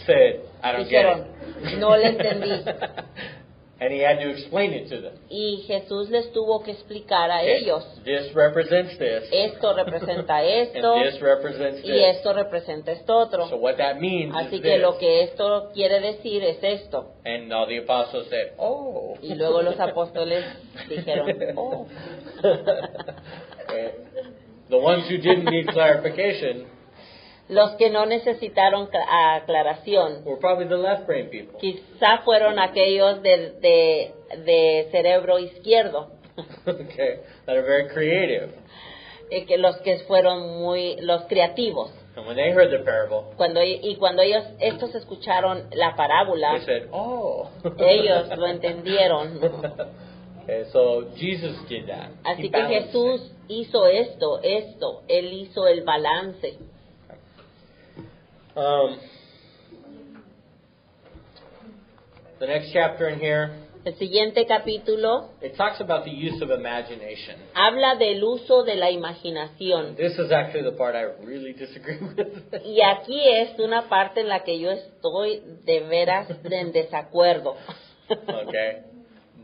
said, I don't get dijeron, it. no le entendí. And he had to explain it to them. Y Jesús les tuvo que explicar a Okay, ellos, this represents this, esto representa esto, and this represents y this. esto representa esto otro. So what that means Así is que this. lo que esto quiere decir es esto. And all the apostles said, oh. Y luego los apóstoles dijeron, oh. Okay. The ones who didn't need clarification Los que no necesitaron aclaración, were probably the left brain people. quizá fueron aquellos de cerebro izquierdo, Okay, that are very creative. que los que fueron los creativos. And when they heard the parable, Cuando ellos estos escucharon la parábola, they said, oh. ellos lo entendieron. Okay, so Jesus did that. He Así que balanced Jesús it. hizo esto, él hizo el balance. The next chapter in here El siguiente capítulo it talks about the use of imagination. habla del uso de la imaginación. This is actually the part I really disagree with. Y aquí es una parte en la que yo estoy de veras en desacuerdo. Okay.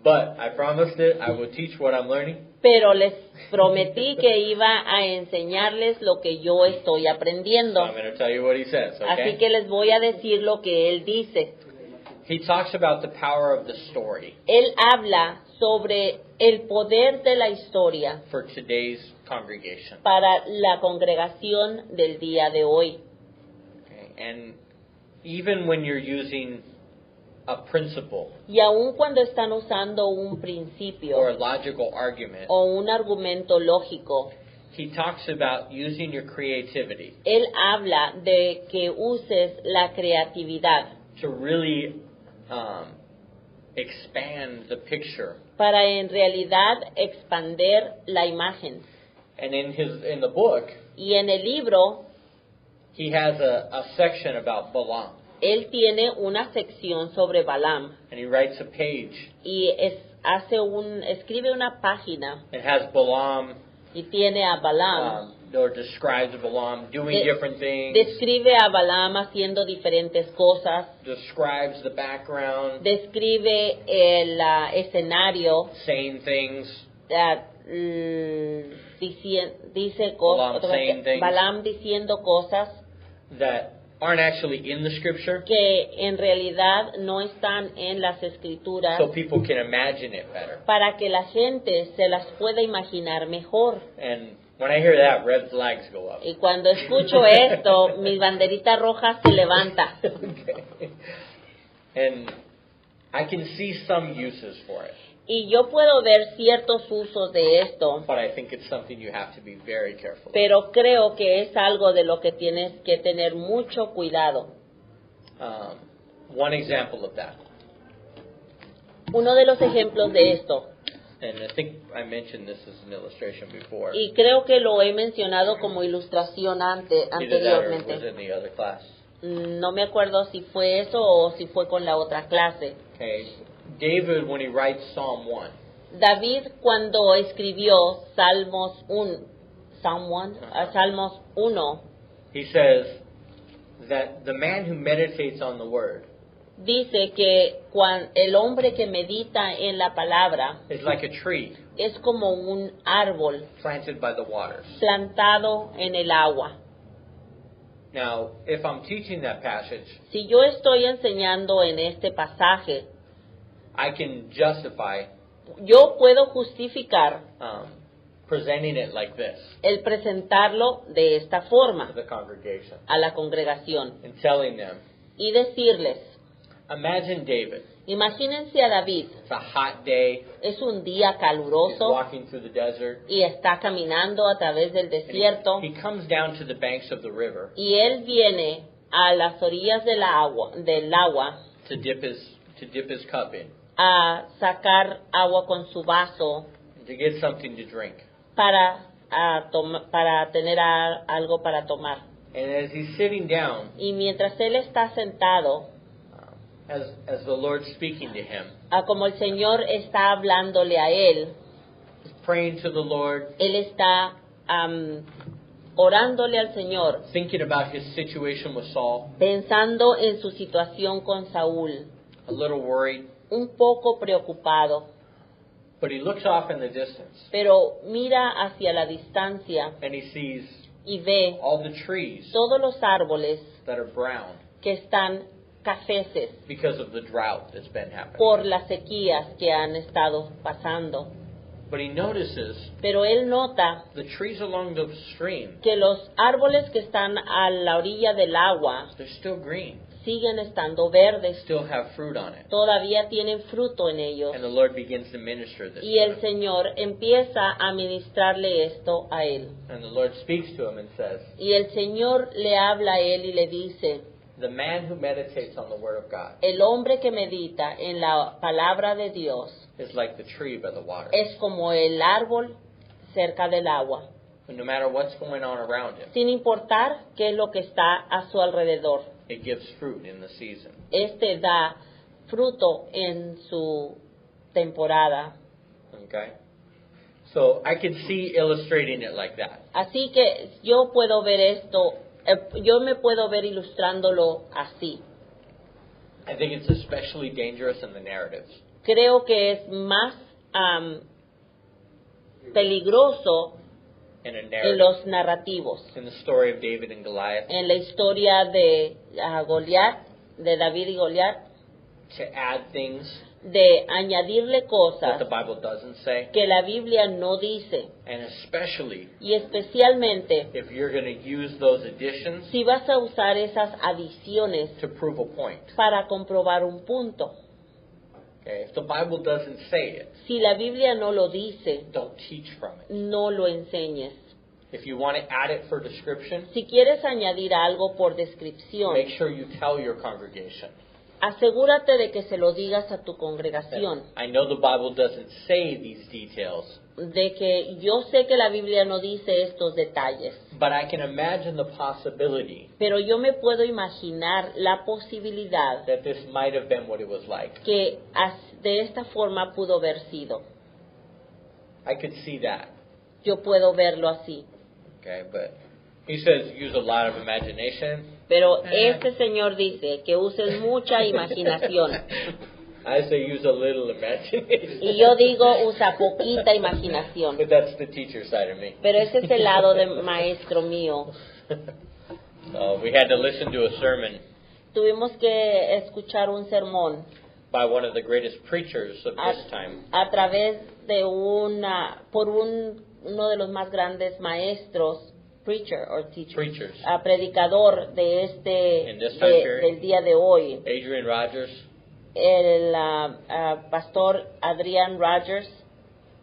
But I promised it, I will teach what I'm learning. Pero les prometí que iba a enseñarles lo que yo estoy So aprendiendo. I'm going to tell you what he says, Así okay? que les voy a decir lo que él dice. He talks about the power of the story Él habla sobre el poder de la historia for today's congregation. para la congregación del día de hoy. Okay? And even when you're using a principle Y aun cuando están usando un principio or a logical argument, o un argumento lógico, he talks about using your creativity él habla de que uses la creatividad to really expand the picture. para en realidad expander la imagen. And in the book, Y en el libro, he has a section about Balaam, él tiene una sección sobre Balaam and he writes a page. y escribe una página It has Balaam, y tiene a Balaam. or describes Balaam doing different things, Describe a Balaam haciendo diferentes cosas, describes the background, describe el escenario, saying things, dice Balaam cosas, saying things. Balaam diciendo cosas that aren't actually in the scripture, que en realidad no están en las escrituras, so people can imagine it better. para que la gente se las pueda imaginar mejor. And when I hear that, red flags go up. Y cuando escucho esto, mi banderita roja se levanta. Okay. And I can see some uses for it, Y yo puedo ver ciertos usos de esto, but I think it's something you have to be very careful of. pero creo que es algo de lo que tienes que tener mucho cuidado. One example of that, Uno de los ejemplos de esto, and I think I mentioned this as an illustration before, y creo que lo he mencionado como ilustración either that or it was anteriormente. in the other class. No me acuerdo si fue eso o si fue con la otra clase. Okay, David, when he writes Psalm 1, David, cuando escribió Salmos 1, he says that the man who meditates on the word dice que el hombre que medita en la palabra is like a tree es como un árbol planted by the waters. plantado en el agua. Now, if I'm teaching that passage, Si yo estoy enseñando en este pasaje, I can justify yo puedo justificar presenting it like this el presentarlo de esta forma to the congregation a la congregación and telling them, y decirles, imagine David. imagínense a David, It's a hot day. es un día He's caluroso walking through the desert. y está caminando a través del And desierto he comes down to the banks of the river y él viene a las orillas del agua to dip his cup in, a sacar agua con su vaso to get something to drink. para tener algo para tomar. And as he's sitting down, Y mientras él está sentado, as the Lord's speaking to him, como el Señor está hablándole a él, he's praying to the Lord, él está orándole al Señor, thinking about his situation with Saul, pensando en su situación con Saúl, a little worried, un poco preocupado, but he looks off in the distance pero mira hacia la distancia and he sees y ve all the trees todos los árboles that are brown que están cafeces because of the drought that's been happening. por las sequías que han estado pasando. But he notices Pero él nota the trees along the stream, que los árboles que están a la orilla del agua they're still green, siguen estando verdes, still have fruit on it. todavía tienen fruto en ellos. And the Lord begins to minister this Y to el him. Señor empieza a ministrarle esto a él. And the Lord speaks to him and says, Y el Señor le habla a él y le dice, the man who meditates on the word of God el hombre que medita en la palabra de Dios is like the tree by the water. es como el árbol cerca del agua, And no matter what's going on around him, sin importar qué es lo que está a su alrededor. it gives fruit in the season. Este da fruto en su temporada. Okay? So I could see illustrating it like that. Así que yo puedo ver esto, yo me puedo ver ilustrándolo así. I think it's especially dangerous in the narratives. Creo que es más peligroso In a en narrative. los narrativos. In the story of David and Goliath, En la historia de Goliat, de David y Goliat, to add things de añadirle that cosas the Bible doesn't say, que la Biblia no dice. and especially Y especialmente if you're going to use those additions si vas a usar esas adiciones to prove a point. para comprobar un punto. Okay? If the Bible doesn't say it, Si la Biblia no lo dice, don't teach from it. no lo enseñes. If you want to add it for description, Si quieres añadir algo por descripción, make sure you tell your congregation. asegúrate de que se lo digas a tu congregación. I know the Bible doesn't say these details, De que yo sé que la Biblia no dice estos detalles, but I can imagine the possibility pero yo me puedo imaginar la posibilidad that this might have been what it was like. que de esta forma pudo haber sido. I could see that. Yo puedo verlo así. Okay, but he says use a lot of imagination. Pero este señor dice que uses mucha imaginación. I say use a little imagination. Y yo digo, usa poquita imaginación. But that's the teacher side of me. Pero ese es el lado de maestro mío. We had to listen to a sermon Tuvimos que escuchar un sermón by one of the greatest preachers of a, this time. a través de uno de los más grandes maestros, preacher or teacher, Preachers. Predicador de In this time period. del día de hoy, Adrian Rogers, el pastor Adrian Rogers,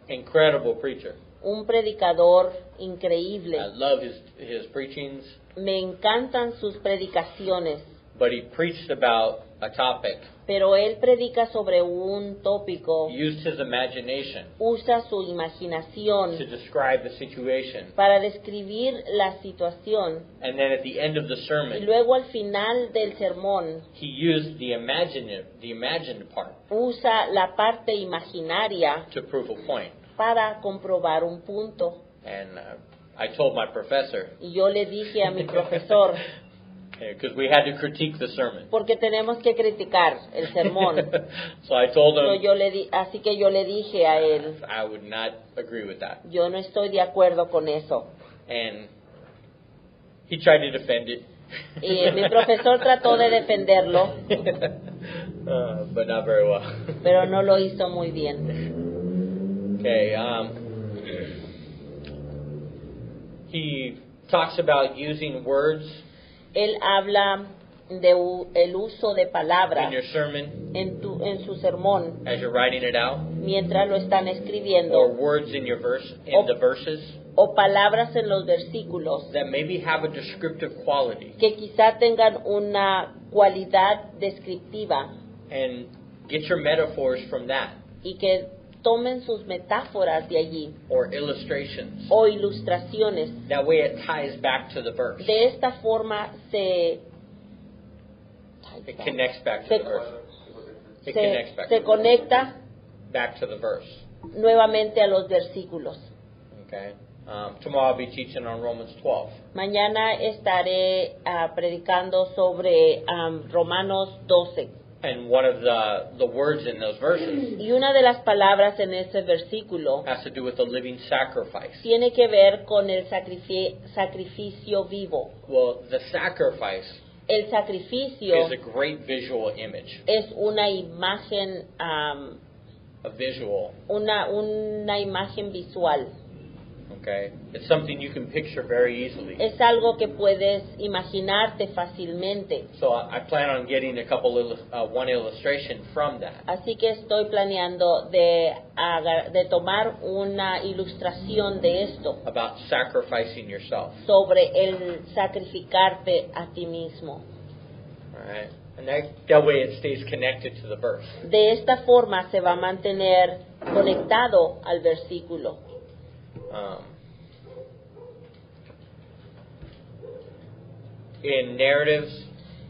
incredible preacher. un predicador increíble. I love his preachings, Me encantan sus predicaciones, but he preached about a topic. pero él predica sobre un tópico, He used his imagination usa su to imaginación describe the situation. para describir la situación And then at the end of the y sermon, luego al final del sermón he used the imagined part usa la parte imaginaria to prove a point. para comprobar un punto. And I told my professor, Y yo le dije a mi profesor, because we had to critique the sermon. porque tenemos que criticar el sermón. So I told Pero him así que yo le dije a él, I would not agree with that. yo no estoy de acuerdo con eso. And he tried to defend it. Y mi profesor trató de defenderlo, But not very well. pero no lo hizo muy bien. Okay. He talks about using words Él habla de el uso de in palabras your sermon en su sermón as you're writing it out, mientras lo están or escribiendo, words in your the verses o palabras en los versículos that maybe have a descriptive quality, que quizá tengan una cualidad descriptiva and get your metaphors from that, y que tomen sus metáforas de allí or illustrations. o ilustraciones. That way it ties back to the verse. De esta forma It connects back to Se- the verse. It connects back se to the verse. conecta Back to the verse. nuevamente a los versículos. Okay. Tomorrow I'll be teaching on Romans 12. Mañana estaré predicando sobre Romanos 12. And one of the words in those verses Y una de las palabras en ese versículo has to do with the living sacrifice. tiene que ver con el sacrificio vivo. Well, the sacrifice El sacrificio is a great visual image. es una imagen, A visual. una imagen visual. Okay. It's something you can picture very easily. Es algo que puedes imaginarte fácilmente. So I plan on getting one illustration from that. Así que estoy planeando de tomar una ilustración de esto About sacrificing yourself. sobre el sacrificarte a ti mismo. All right. And that way it stays connected to the verse. De esta forma se va a mantener conectado al versículo. In narratives,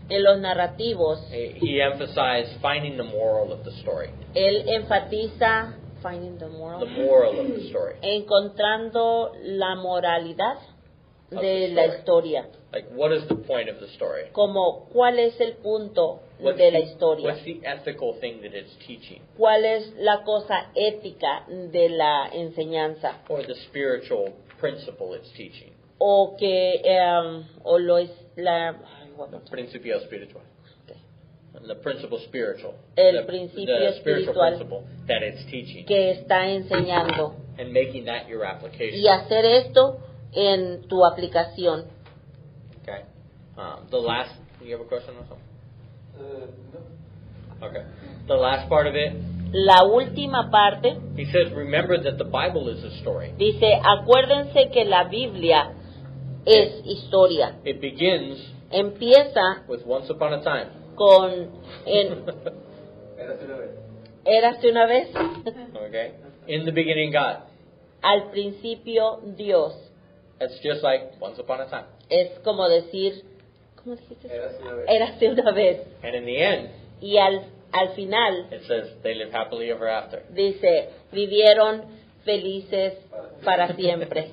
En los narrativos, he emphasized finding the moral of the story. él enfatiza finding the moral, The moral of the story. encontrando la moralidad Of de the la story. historia, Like, what is the point of the story? como cuál es el punto What's de la the, historia, what's the ethical thing that it's teaching? cuál es la cosa ética de la enseñanza, Or the spiritual principle it's teaching? o que o lo es la ay, what was it? Principio espiritual. Okay. The principle spiritual. El the principio spiritual espiritual principle that it's teaching. que está enseñando, And making that your application. y hacer esto en tu aplicación. Okay. The last, you have a question or something? No. Okay. The last part of it, La última parte he says, remember that the Bible is a story. dice, acuérdense que la Biblia es historia. It begins Empieza with once upon a time. con Érase una vez. érase una vez. Okay. In the beginning, God. Al principio Dios. It's just like once upon a time. Es como decir, ¿cómo dijiste? Érase una vez. Érase una vez. And in the end, Y al final it says they live happily ever after. dice, vivieron felices para siempre.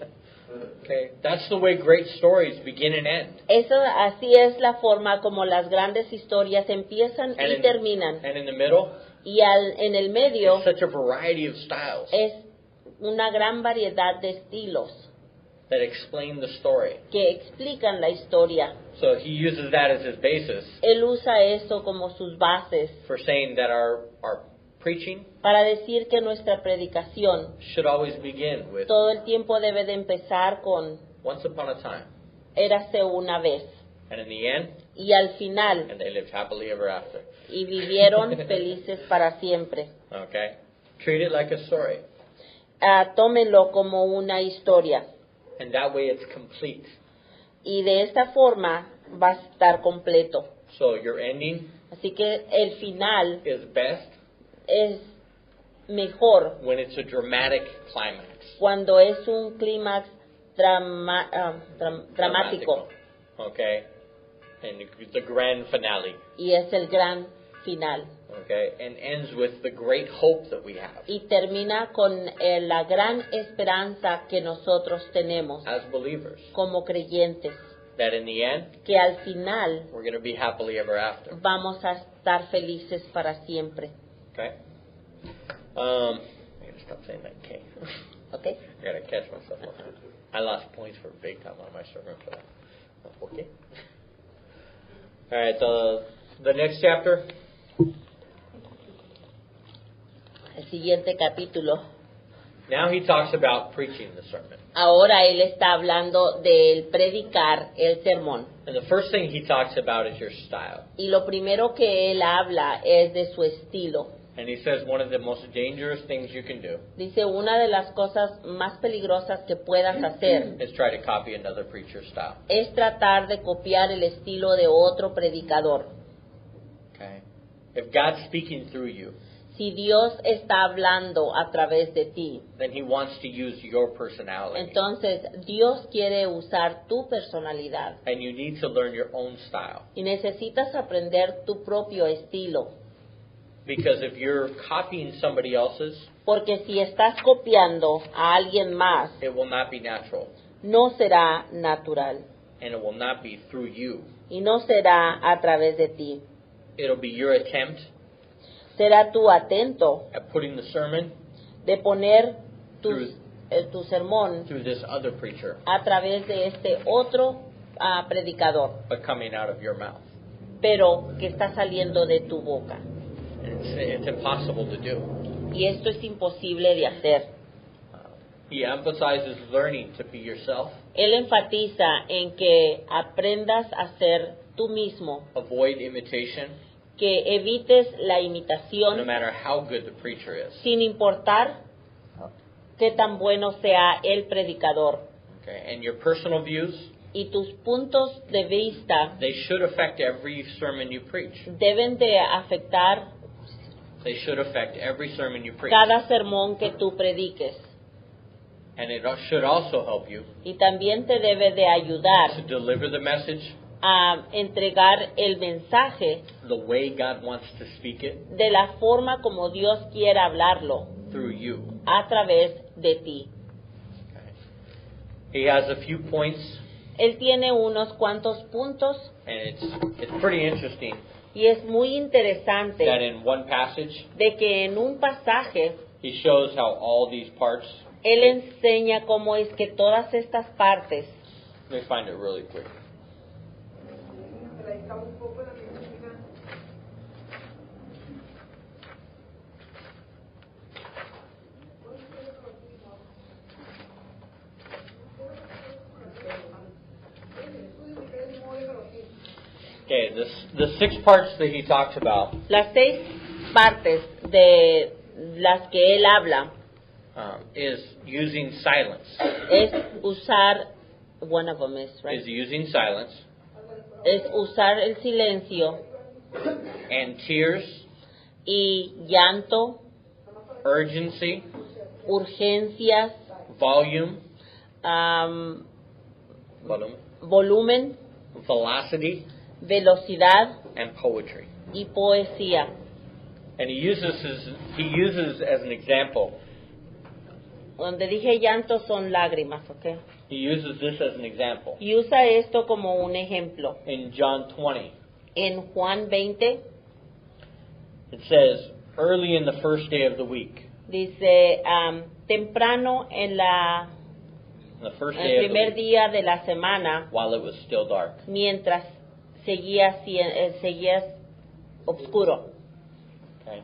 Okay. That's the way great stories begin and end. Eso así es la forma como las grandes historias empiezan y terminan. And in the middle, Y en el medio it's such a variety of styles es una gran variedad de estilos that explain the story. que explican la historia. So he uses that as his basis Él usa eso como sus bases for saying that our preaching para decir que nuestra predicación should always begin with todo el tiempo debe de empezar con once upon a time, érase una vez. and in the end, Y al final, and they lived happily ever after. y vivieron felices para siempre. Okay? Treat it like a story. Tómenlo como una historia. And that way it's complete. Y de esta forma va a estar completo. So your ending Así que el final is best es mejor when it's a dramatic climax. cuando es un clímax dramático Okay? And the grand finale. y es el gran final. Okay? And ends with the great hope that we have Y termina con la gran esperanza que nosotros tenemos as believers. como creyentes, That in the end, que al final we're going to be happily ever after. vamos a estar felices para siempre. Okay? I gotta stop saying that K. ¿Ok? I gotta catch myself on that. I lost points for big time on my sermon for that. Okay. All right. The next chapter. El siguiente capítulo. Now he talks about preaching the sermon. Ahora él está hablando del predicar el sermón. And the first thing he talks about is your style. Y lo primero que él habla es de su estilo. And he says one of the most dangerous things you can do Dice, una de las cosas más peligrosas que puedas hacer is try to copy another preacher's style. es tratar de copiar el estilo de otro predicador. Okay? If God's speaking through you, Si Dios está hablando a través de ti, then he wants to use your personality. entonces Dios quiere usar tu personalidad And you need to learn your own style. y necesitas aprender tu propio estilo. Because if you're copying somebody else's, Porque si estás copiando a alguien más, it will not be natural. no será natural And it will not be through you. y no será a través de ti. It'll be your attempt Será tu atento at putting the sermon de poner tu sermón through this other preacher, a través de este otro predicador, but coming out of your mouth. pero que está saliendo de tu boca. It's impossible to do. Y esto es imposible de hacer. He emphasizes learning to be yourself, Él enfatiza en que aprendas a ser tú mismo, avoid imitation, que evites la no imitación matter how good the preacher is. sin importar qué tan bueno sea el predicador. Okay? And your personal views, Y tus puntos de vista they should affect every sermon you preach. deben de afectar They should affect every sermon you preach. cada sermón que tú prediques. And it should also help you Y también te debe de ayudar to deliver the message a entregar el mensaje the way God wants to speak it de la forma como Dios quiera hablarlo through you. a través de ti. He has a few points, Él tiene unos cuantos puntos and it's pretty interesting y es muy interesante that in one passage de que en un pasaje he shows how all these parts. Él enseña cómo es que todas estas partes, Let me find it really quick. Okay, the 6 parts that he talks about las 6 partes de las que Él habla, is using silence. es usar, one of them is, right? Is using silence Es usar el silencio and tears, y llanto, urgency, urgencias, volume, volumen, velocity, velocidad and poetry. y poesía. And he uses as an example. Donde dije llanto son lágrimas, ¿ok? He uses this as an example. Y usa esto como un ejemplo. In John 20, En Juan 20 it says, early in the first day of the week. dice, temprano en The first el day of the primer week, día de la semana, while it was still dark. mientras seguía oscuro. Okay?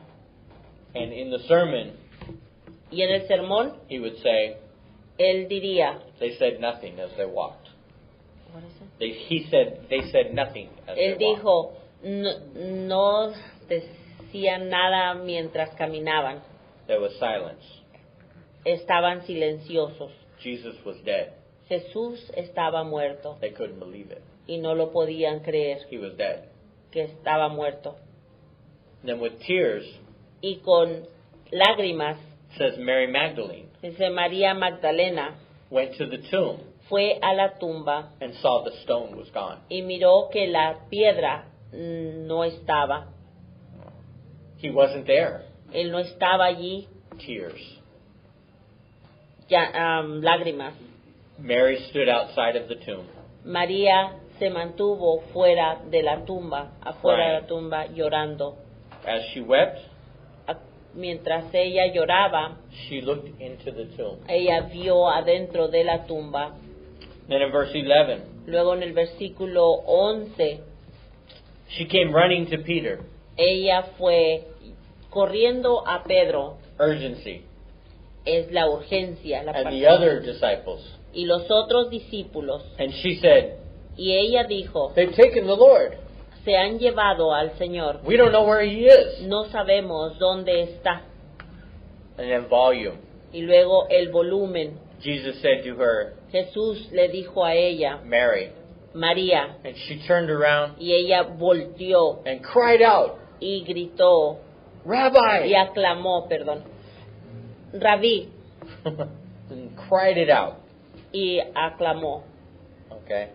And in the sermon, Y en el sermón, he would say, él diría, they said nothing as they walked. what is it? They said nothing as Él they walked. dijo, no decían nada mientras caminaban, There was silence. estaban silenciosos. Jesus was dead. Jesús estaba muerto They couldn't believe it. y no lo podían creer He was dead. que estaba muerto. Then with tears, Y con lágrimas, it says Mary Magdalene dice María Magdalena, went to the tomb fue a la tumba and saw the stone was gone. y miró que la piedra no estaba. He wasn't there. Él no estaba allí. Tears. Lágrimas. Mary stood outside of the tomb, María se mantuvo fuera de la tumba, afuera de la tumba, llorando. as she wept. Mientras ella lloraba, She looked into the tomb. ella vio adentro de la tumba. Then in verse 11, Luego en el versículo 11, she came running to Peter. ella fue corriendo a Pedro. Urgency. Es la urgencia, la And parte. the other disciples. Y los otros discípulos. And she said, Y ella dijo, they've taken the Lord. se han llevado al Señor. We don't know where he is. No sabemos dónde está. And then volume. Y luego el volumen. Jesus said to her, Jesús le dijo a ella, Mary. María. And she turned around Y ella volteó and cried out, y gritó y Rabbi! aclamó, Rabí, And cried it out. y aclamó. Okay?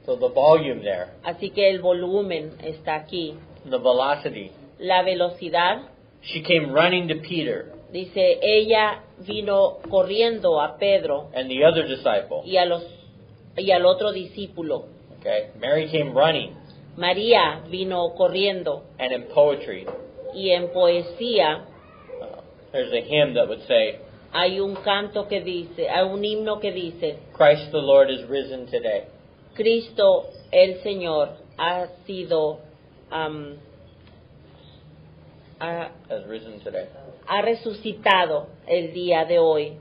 So the volume there, Así que el volumen está aquí. the velocity. La velocidad, She came running to Peter dice, ella vino corriendo a Pedro and the other disciple. y al otro discípulo. Okay? Mary came running. María vino corriendo. And in poetry, Y en poesía there's a hymn that would say, hay un canto que dice, hay un himno que dice, Christ the Lord is risen today. Cristo el Señor ha sido, Has risen today. ha resucitado el día de hoy.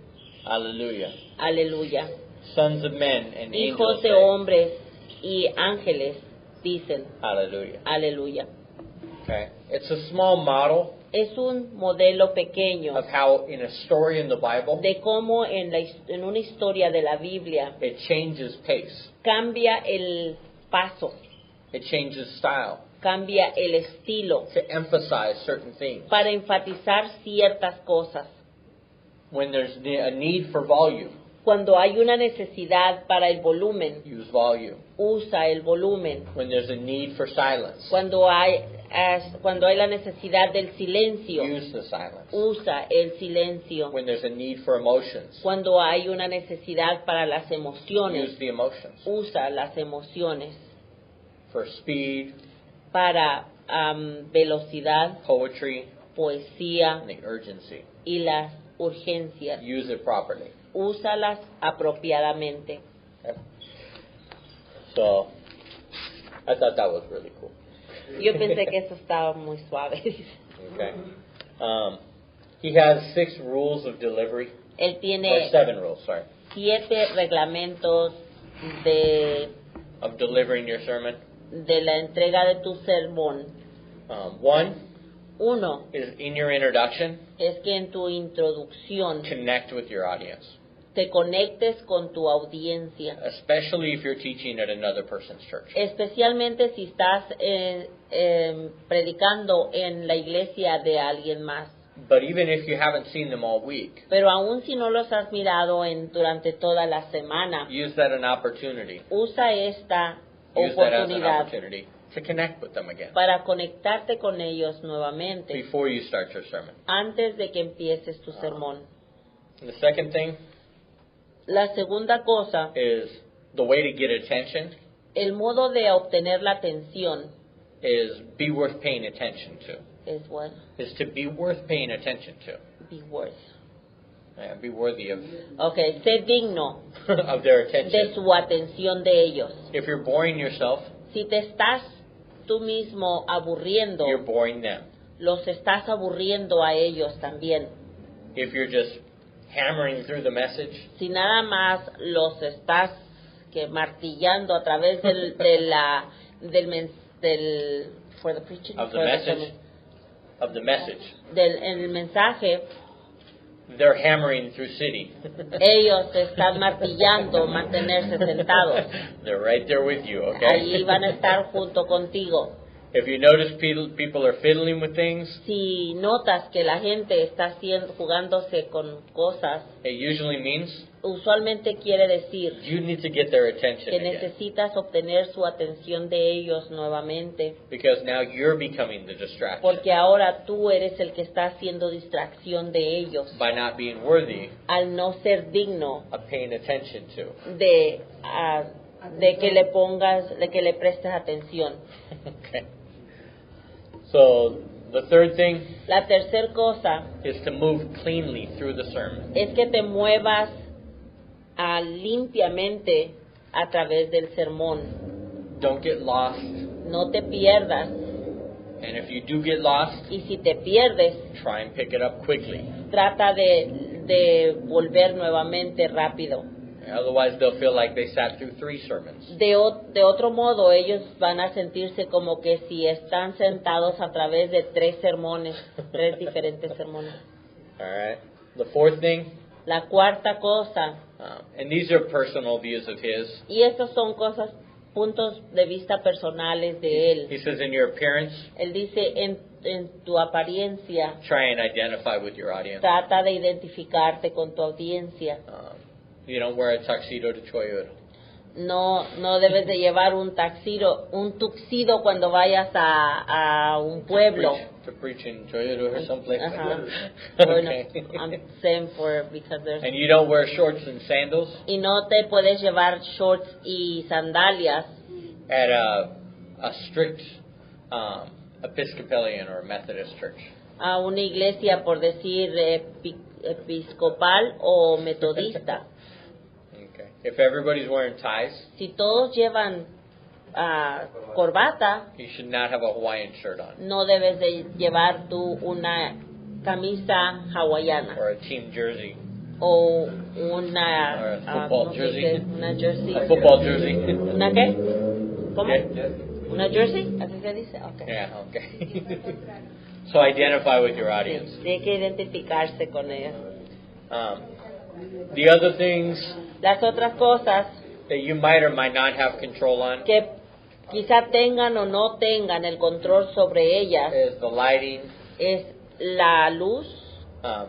Hallelujah. Aleluya. Sons of men and angels Hijos de say, hombres y ángeles dicen, Hallelujah. aleluya. Okay? It's a small model Es un modelo pequeño of how in a story in the Bible, de cómo en una historia de la Biblia it changes pace. cambia el paso, It changes style cambia el estilo to emphasize certain things. para enfatizar ciertas cosas. When there's a need for volume, Cuando hay una necesidad para el volumen, use volume. usa el volumen. When there's a need for silence, Cuando hay la necesidad del silencio, use the silence. usa el silencio. When there's a need for emotions, Cuando hay una necesidad para las emociones, use the emotions. usa las emociones. For speed, Para velocidad, poetry, poesía and the urgency, y las urgencias, use it properly. úsalas apropiadamente. Okay? So, I thought that was really cool. Yo pensé que eso estaba muy suave. Okay. He has 6 rules of delivery, Él or tiene 7 rules, sorry, 7 reglamentos of delivering your sermon. de la entrega de tu sermón. 1 Uno is in your introduction, es que en tu introducción connect with your audience, te conectes con tu audiencia, especially if you're teaching at another person's church. especialmente si estás predicando en la iglesia de alguien más. But even if you haven't seen them all week, Pero aún si no los has mirado durante toda la semana, use that an opportunity. usa esta Use that as an oportunidad opportunity to connect with them again para conectarte con ellos nuevamente before you start your sermon. antes de que empieces tu sermón. And the second thing La segunda cosa, is the way to get attention el modo de obtener la atención is be worth paying attention to. es bueno, Is to be worth paying attention to. be worth. Be worthy of Okay, sé digno of their de attention. su atención de ellos. If you're boring yourself, Si te estás tú mismo aburriendo, you're boring them. los estás aburriendo a ellos también. If you're just hammering through the message, Si nada más los estás martillando a través del for the preaching, of the for the message, sermon, of the message, el mensaje, they're hammering through city. ellos están martillando mantenerse sentados. They're right there with you, Allí okay? van a estar junto contigo. If you notice people are fiddling with things, Si notas que la gente está jugándose con cosas, it usually means usualmente quiere decir you need to get their attention que again. necesitas obtener su atención de ellos nuevamente, Because now you're becoming the distraction porque ahora tú eres el que está haciendo distracción de ellos by not being worthy al no ser digno of paying attention to. de que le prestes atención. Okay. So the third thing La tercera cosa is to move cleanly through the sermon. es que te muevas limpiamente a través del sermón. Don't get lost. No te pierdas, And if you do get lost, y si te pierdes, try and pick it up quickly. trata de volver nuevamente rápido. Otherwise, they'll feel like they sat through 3 sermons. De otro modo, ellos van a sentirse como que si están sentados a través de 3 sermones, 3 diferentes sermones. All right. The fourth thing, La cuarta cosa, and these are personal views of his. y estas son puntos de vista personales de él. He says, in your appearance, Él dice, en tu apariencia, try and identify with your audience. trata de identificarte con tu audiencia. You don't wear a tuxedo to Choyur. No debes de llevar un tuxedo cuando vayas a un pueblo. To preach in Choyur or someplace. Ajá. Okay. Bueno, I'm saying because there's... And you don't wear shorts and sandals Y no te puedes llevar shorts y sandalias at a strict Episcopalian or Methodist church. a una iglesia, por decir, episcopal o metodista. Okay. If everybody's wearing ties, Si todos llevan corbata, you should not have a Hawaiian shirt on no debes de llevar tú una camisa hawaiana or a team jersey, o or una a football ¿cómo se jersey. dice? Una jersey. a football jersey. ¿Una qué? ¿Cómo? Yeah. ¿Una jersey? ¿Así se dice? Okay. Yeah, okay. So identify with your audience. Tiene que identificarse con ellos. The other things Las otras cosas that you might or might not have control on que quizá tengan o no tengan el control sobre ellas is the lighting, es la luz,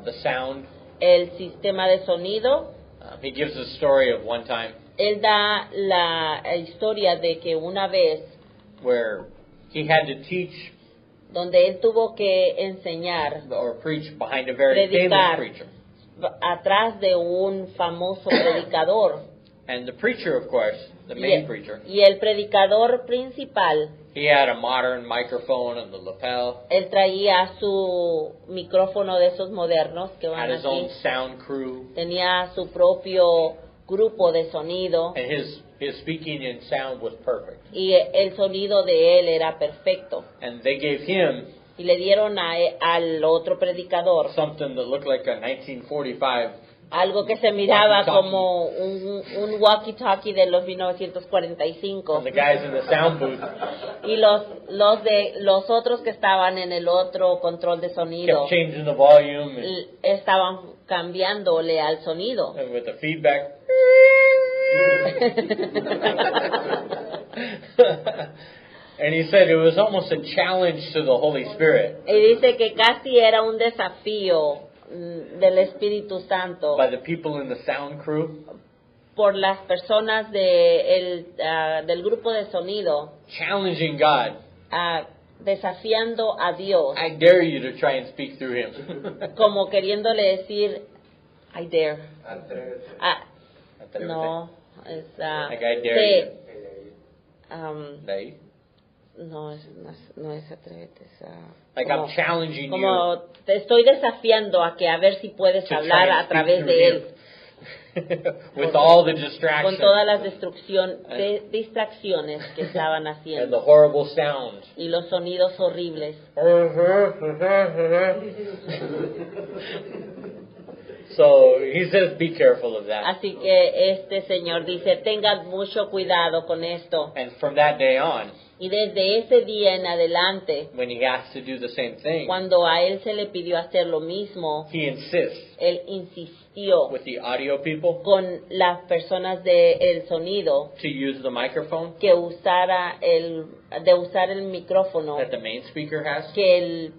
the sound, el sistema de sonido, He gives a story of one time Él da la historia de que una vez where he had to teach donde él tuvo que enseñar, or preach behind a very famous predicar preacher. atrás de un famoso predicador. And the preacher, of course, the Y main el, preacher, y el predicador principal, he had a modern microphone on the lapel, él traía su micrófono de esos modernos que van had his own aquí, sound crew, tenía su propio grupo de sonido and his speaking and sound was perfect. y el sonido de él era perfecto. And they gave him Y le dieron al otro predicador something that looked like a 1945. algo que se miraba Walkie-talkie. como un walkie-talkie de los 1945. And the guys in the sound booth Y los otros que estaban en el otro control de sonido kept changing the volume estaban cambiándole al sonido. and with the feedback. And he said it was almost a challenge to the Holy Spirit Y dice que casi era un desafío del Espíritu Santo by the people in the sound crew, por las personas del grupo de sonido, challenging God. desafiando a Dios, I dare you to try and speak through him. como queriéndole decir, I dare. No, es Like I dare sí, no es atrévete, es Like como, I'm challenging como te estoy desafiando a que a ver si puedes to hablar try and a speak través through de him. él With all the con distractions todas las distracciones que estaban and the haciendo horrible sound. y los sonidos horribles. So he says, be careful of that. Así que este señor dice, tengan mucho cuidado con esto. And from that day on, Y desde ese día en adelante, when he asked to do the same thing, cuando a él se le pidió hacer lo mismo, he insists él insistió with the audio people con las personas del sonido to use the microphone que usar el micrófono that the main speaker has que el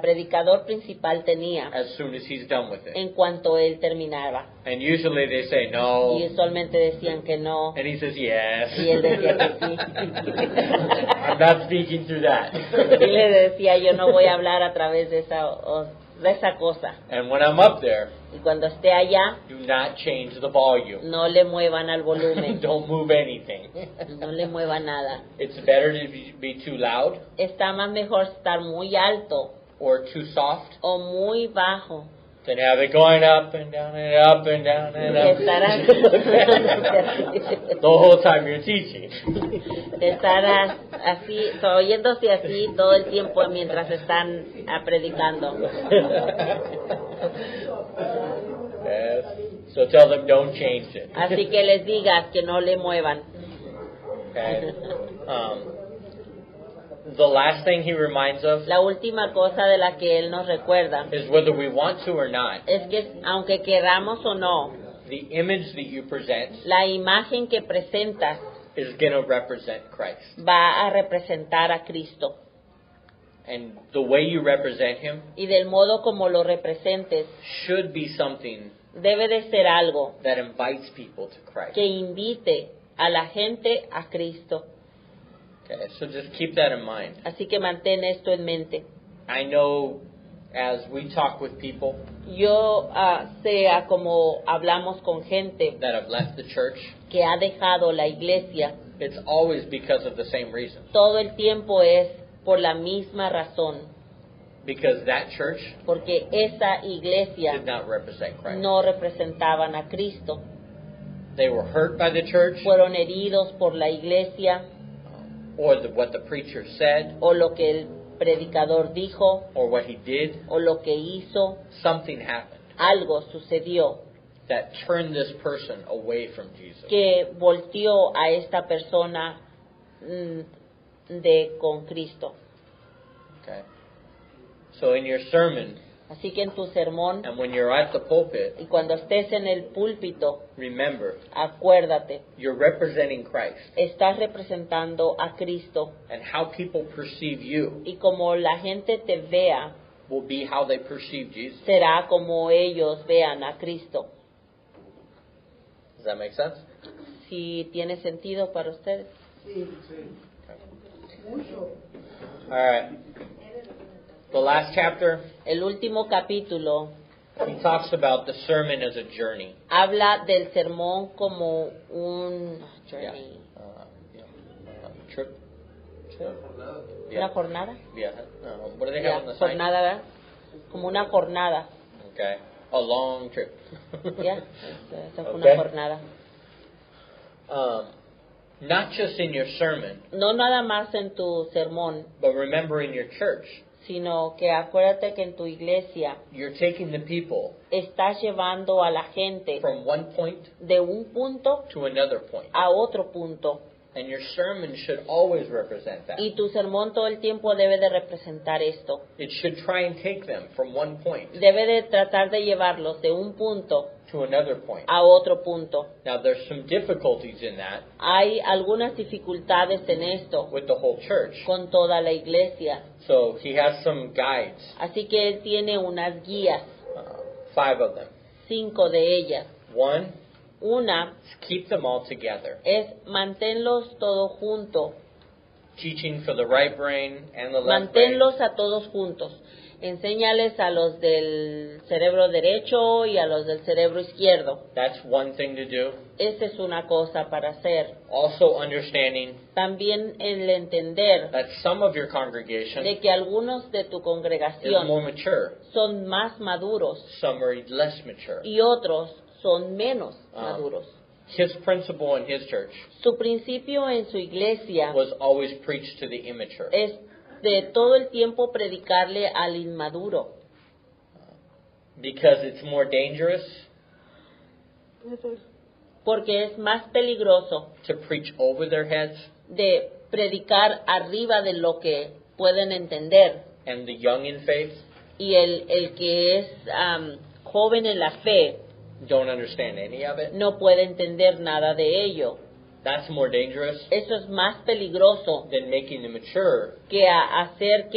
predicador principal tenía as soon as he's done with it. en cuanto él terminaba. And usually they say no, Y usualmente decían que no, and he says yes. y él decía que sí. I'm not speaking through that. Y le decía, yo no voy a hablar a través de esa cosa. And when I'm up there, Y cuando esté allá, do not change the volume. no le muevan al volumen, Don't move anything. no le mueva nada. It's better to be too loud Está más mejor estar muy alto or too soft o muy bajo. than have it going up and down and up and down and up. Estar The whole time you're teaching. estar así, oyéndose así todo el tiempo mientras están predicando. Yes. So tell them don't change it. Así que les digas que no le muevan. Okay. The last thing he reminds us La última cosa de la que él nos recuerda is whether we want to or not, es que aunque queramos o no, the image that you present la imagen que presentas is going to represent Christ. va a representar a Cristo. And the way you represent him Y del modo como lo representes, should be something debe de ser algo that invites people to Christ. que invite a la gente a Cristo. Okay, so just keep that in mind. Así que mantén esto en mente. I know as we talk with people Yo sea como hablamos con gente that have left the church, que ha dejado la iglesia, it's always because of the same reason. todo el tiempo es por la misma razón, Because that church porque esa iglesia did not represent Christ. no representaban a Cristo. They were hurt by the church Fueron heridos por la iglesia or what the preacher said o lo que el predicador dijo or what he did. o lo que hizo. Something happened Algo sucedió that turned this person away from Jesus. que volteó a esta persona con Cristo. Okay. So in your sermon Así que en tu sermón and when you're at the pulpit, y cuando estés en el púlpito, remember acuérdate, you're representing Christ, estás representando a Cristo and how people perceive you y como la gente te vea, will be how they perceive Jesus. será como ellos vean a Cristo. Does that make sense? Si tiene sentido para ustedes. Sí, mucho. All right. The last chapter, El último capítulo he talks about the sermon as a journey. habla del sermón como un journey, Trip. una jornada. Yeah. What do they have on the sign? Jornada, ¿verdad? Como una jornada. Okay. A long trip. Ya, esa fue Okay. una jornada. Not just in your sermon, No nada más en tu sermón, but remember in your church, sino que acuérdate que en tu iglesia you're taking the people estás llevando a la gente from one point de un punto to another point. a otro punto. And your sermon should always represent that. Y tu sermón todo el tiempo debe de representar esto. It should try and take them from one point Debe de tratar de llevarlos de un punto to another point. a otro punto. Now, there's some difficulties in that Hay algunas dificultades en esto with the whole church. con toda la iglesia. So he has some guides, Así que él tiene unas guías, 5 of them. 5 de ellas. One, Una keep them all together. es manténlos todos juntos. Teaching for the right brain and the left brain. Manténlos a todos juntos. Enséñales a los del cerebro derecho y a los del cerebro izquierdo. That's one thing to do. Esa es una cosa para hacer. Also understanding También el entender that some of your congregation de que algunos de tu is congregación more mature, son más maduros some are less mature. y otros son menos Ah. maduros. His principle in his church Su principio en su iglesia was always preach to the immature. es de todo el tiempo predicarle al inmaduro. Because it's more dangerous Porque es más peligroso to preach over their heads, de predicar arriba de lo que pueden entender. and the young in faith Y el que es joven en la fe don't understand any of it. no puede entender nada de ello. That's more dangerous Eso es más peligroso than making the mature que hacer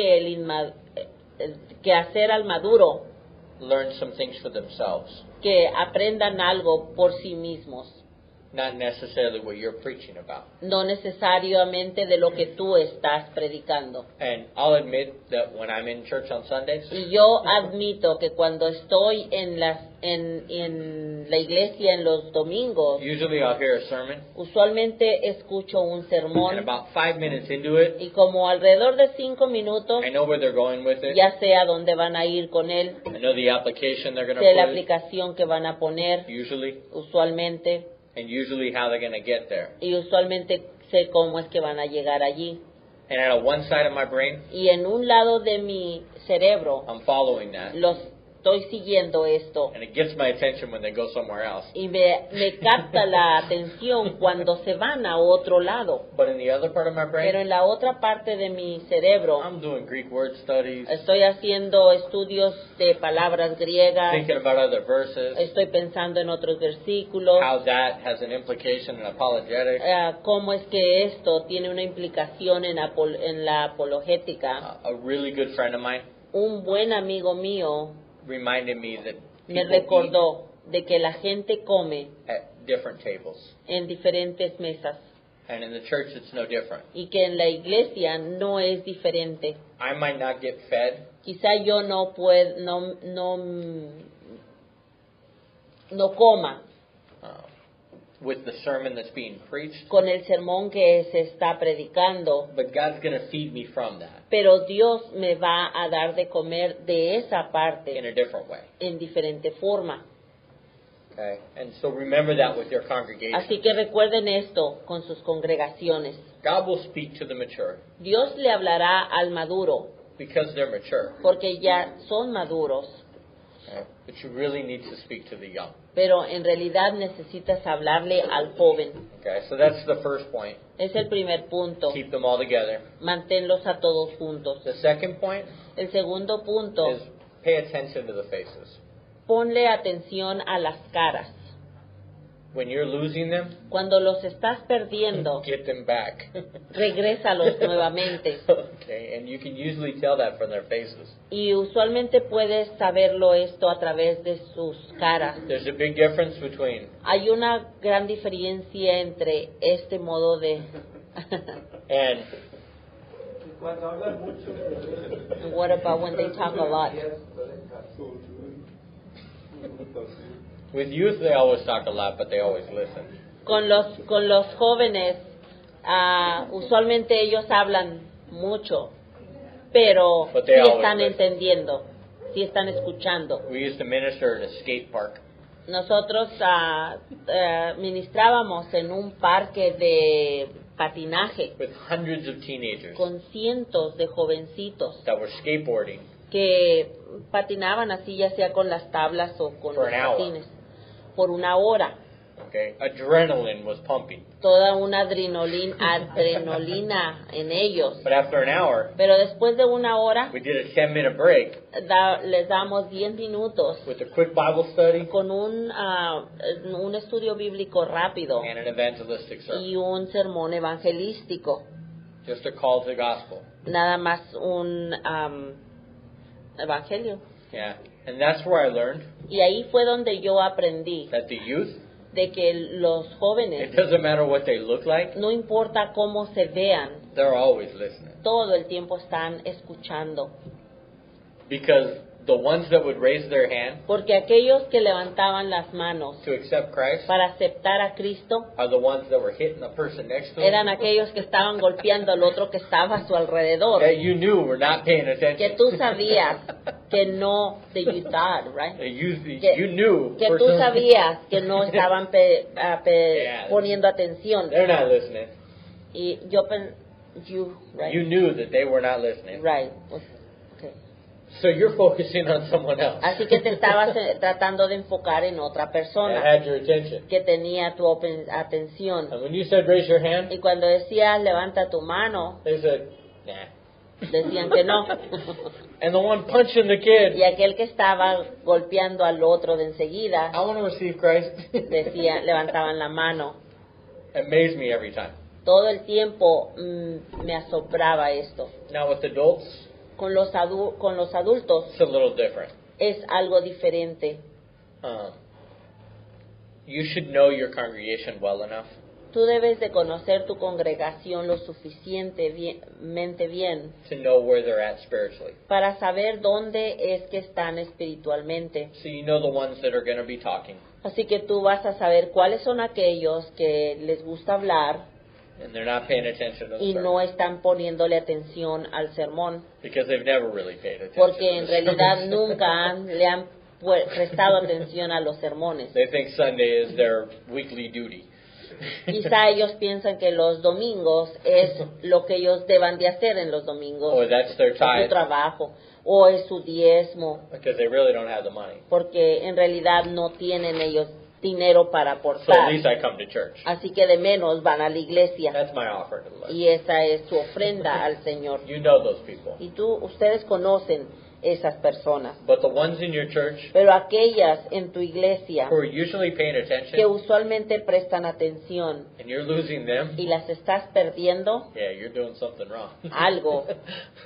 que hacer al maduro learn some things for themselves, que aprendan algo por sí mismos, not necessarily what you're preaching about. no necesariamente de lo que tú estás predicando. And I'll admit that when I'm in church on Sundays, Y yo admito que cuando estoy en la iglesia en los domingos, usually I'll hear a sermon, usualmente escucho un and sermón about 5 minutes into it, y como alrededor de 5 minutos I know where they're going with it. ya sé a dónde van a ir con él, I know the application they're going sé la to put, aplicación que van a poner usually, usualmente, and usually how they're going to get there. y usualmente sé cómo es que van a llegar allí. And at one side of my brain, Y en un lado de mi cerebro I'm following that, los estoy siguiendo esto and it gets my attention when they go somewhere else. y me capta la atención cuando se van a otro lado. But in the other part of my Pero brain, en la otra parte de mi cerebro I'm doing Greek word studies, estoy haciendo estudios de palabras griegas, thinking about other verses, estoy pensando en otros versículos, how that has an implication in apologetics. cómo es que esto tiene una implicación en la apologética. A really good friend of mine Un buen amigo mío reminded me that me people recordó de que la gente come eat at different tables, en diferentes mesas and in the church it's no different. y que en la iglesia no es diferente. I might not get fed, Quizá yo no coma with the sermon that's being preached, con el sermón que se está predicando, but God's going to feed me from that pero Dios me va a dar de comer de esa in parte a different way. en diferente forma. Okay? And so remember that with your congregation. Así que recuerden esto con sus congregaciones. God will speak to the mature Dios le hablará al maduro because they're mature. porque ya son maduros, Okay? But you really need to speak to the young. pero en realidad necesitas hablarle al joven. Okay? So that's the first point. Es el primer punto. Keep them all together. Manténlos a todos juntos. The second point El segundo punto, is pay attention to the faces. ponle atención a las caras. when you're losing them, cuando los estás perdiendo, get them back. regrésalos nuevamente. Okay, and you can usually tell that from their faces. Y usualmente puedes saberlo esto a través de sus caras. There's a big difference between Hay una gran diferencia entre este modo de... and Cuando hablan mucho. And what about when they talk a lot? with youth they always talk a lot, but they always listen. Con los jóvenes, usualmente ellos hablan mucho, pero But sí they always están listen. entendiendo, sí están escuchando. We used to minister at a skate park. Nosotros ministrábamos en un parque de patinaje With hundreds of teenagers con cientos de jovencitos that were skateboarding que patinaban así, ya sea con las tablas o con For los an hour. patines, por una hora. Okay, adrenaline was pumping. Toda una adrenalina en ellos. But after an hour, Pero después de una hora, we did a 10-minute break les damos 10 minutos with a quick Bible study con un estudio bíblico rápido and an evangelistic sermon. y un sermón evangelístico. Just a call to the gospel. Nada más un evangelio. Yeah, and that's where I learned Y ahí fue donde yo aprendí that the youth, de que los jóvenes, it doesn't matter what they look like, no importa cómo se vean, they're always listening. todo el tiempo están escuchando. Because the ones that would raise their hand Porque aquellos que levantaban las manos to accept Christ para aceptar a Cristo are the ones that were hitting the person next to them eran aquellos que estaban golpeando al otro que estaba a su alrededor. that you knew were not paying Que attention. tú sabías que no, that you thought, right? You knew Que for tú some- sabías que no estaban Yeah. poniendo atención. They're not listening. Y yo right? You knew that they were not listening. Right. Okay. So you're focusing on someone else Así que te estabas tratando de enfocar en otra that persona had your attention. que tenía tu atención. And when you said raise your hand, Y cuando decías levanta tu mano, they said, nah. decían que no. And the one punching the kid, Y aquel que estaba golpeando al otro de enseguida, I want to receive Christ. decía, levantaban la mano. Amazed me every time. Todo el tiempo me asombraba esto. Now with adults, Con los adultos it's a little different. es algo diferente. You should know your congregation well enough Tú debes de conocer tu congregación lo suficientemente bien to know where they're at spiritually. para saber dónde es que están espiritualmente. So you know the ones that are going to be talking Así que tú vas a saber cuáles son aquellos que les gusta hablar and they're not paying attention to the y no sermon están poniéndole atención al sermón, because they've never really paid attention. porque to en the realidad sermons. nunca le han prestado atención a los sermones. They think Sunday is their weekly duty. Quizá ellos piensan que los domingos es lo que ellos deban de hacer en los domingos, Or that's their es su tithe trabajo, o es su diezmo, because they really don't have the money. porque en realidad no tienen ellos dinero para So at aportar. least I come to church. Así que de menos van a la iglesia, That's my offer to the Lord. y esa es su ofrenda al Señor. You know those people. Y ustedes conocen esas personas, But the ones in your church pero aquellas en tu iglesia who are usually paying que attention usualmente prestan atención and you're losing them, y las estás perdiendo, yeah, you're doing something wrong. algo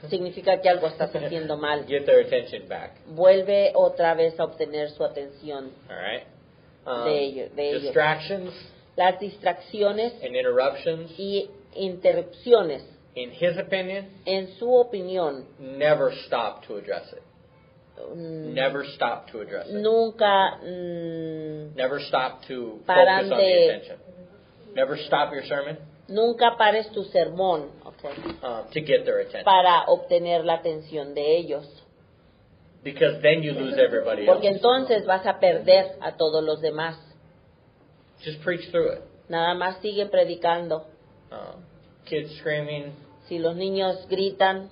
significa que algo estás haciendo mal. Get their attention back. Vuelve otra vez a obtener su atención. All right? De ellos. Distractions Las distracciones and interruptions, y interrupciones, in his opinion, en su opinión, never stop to address it. mm, Never stop to address it. nunca Never stop to Paran focus on de- the attention. Never stop your sermon nunca pares tu sermón, okay, to get their attention. para obtener la atención de ellos, Because then you lose everybody else. porque entonces vas a perder a todos los demás. Just preach through it. Nada más sigue predicando. Kids screaming, Si los niños gritan,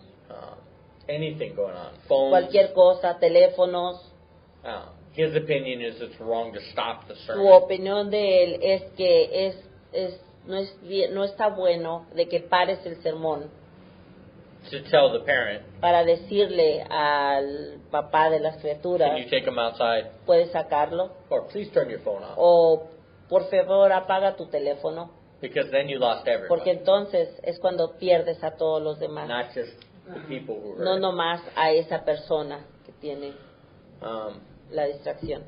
anything going on. Phones. cualquier cosa, teléfonos, His opinion is it's wrong to stop the su sermon. opinión de él es que no está bueno de que pares el sermón To tell the parent, para decirle al papá de las criaturas, can you take them outside? puedes sacarlo, Or please turn your phone off. o por favor apaga tu teléfono, because then you lost porque everybody, entonces es cuando pierdes a todos los demás, not just the people who no heard. nomás a esa persona que tiene Um, la distracción.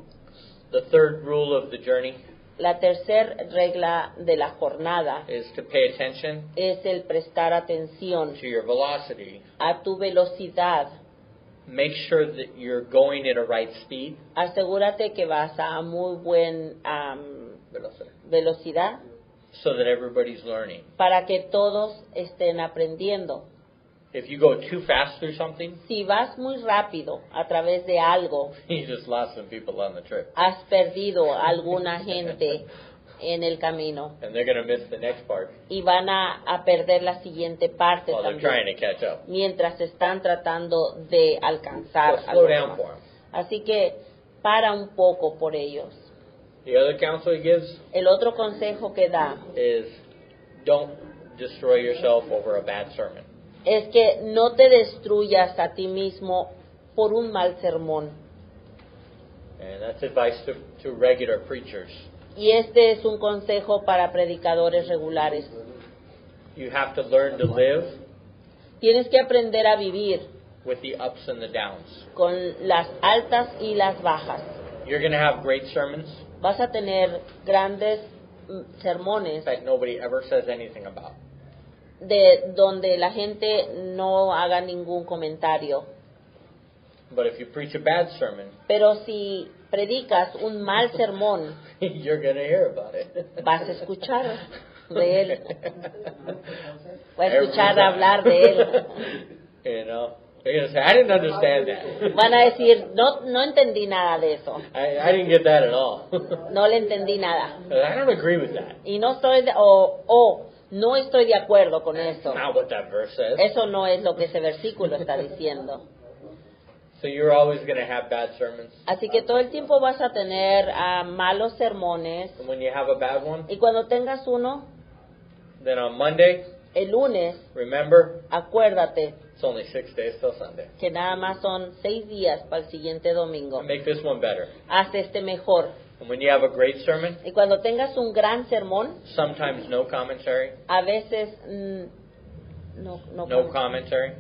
the third rule of the journey La tercera regla de la jornada is to pay attention es el prestar atención to your velocity. a tu velocidad. Make sure that you're going at a right speed. Asegúrate que vas a muy buen velocidad So that everybody's learning. para que todos estén aprendiendo. If you go too fast through something, Si vas muy rápido a través de algo, you just lost some people on the trip. has perdido a alguna gente en el camino And they're going to miss the next part y van a perder la siguiente parte while they're trying también, to catch up. mientras están tratando de alcanzar So a slow los down demás. for them. Así que para un poco por ellos. The other counsel he gives El otro consejo que da is don't destroy yourself over a bad sermon. es que no te destruyas a ti mismo por un mal sermón. And that's advice to regular preachers. Y este es un consejo para predicadores regulares. You have to learn to live Tienes que aprender a vivir with the ups and the downs. con las altas y las bajas. You're going to have great sermons Vas a tener grandes sermones that nobody ever says anything about. de donde la gente no haga ningún comentario. But if you preach a bad sermon, Pero si predicas un mal sermón, you're going to hear about it. vas a escuchar de él. Vas a Every escuchar time. hablar de él. You know, they're going to say, I didn't understand that. Van a decir, no entendí nada de eso. I didn't get that at all. No le entendí nada. I don't agree with that. Y no estoy no estoy de acuerdo con eso. Not what that verse says. Eso no es lo que ese versículo está diciendo. So you're always going to have bad sermons. Así que todo el tiempo vas a tener malos sermones. And when you have a bad one, Y cuando tengas uno, then on Monday, el lunes, remember, acuérdate it's only 6 days till Sunday. que nada más son 6 días para el siguiente domingo. Make this one better. Haz este mejor. And when you have a great sermon, Y cuando tengas un gran sermón, sometimes no commentary, a veces no commentary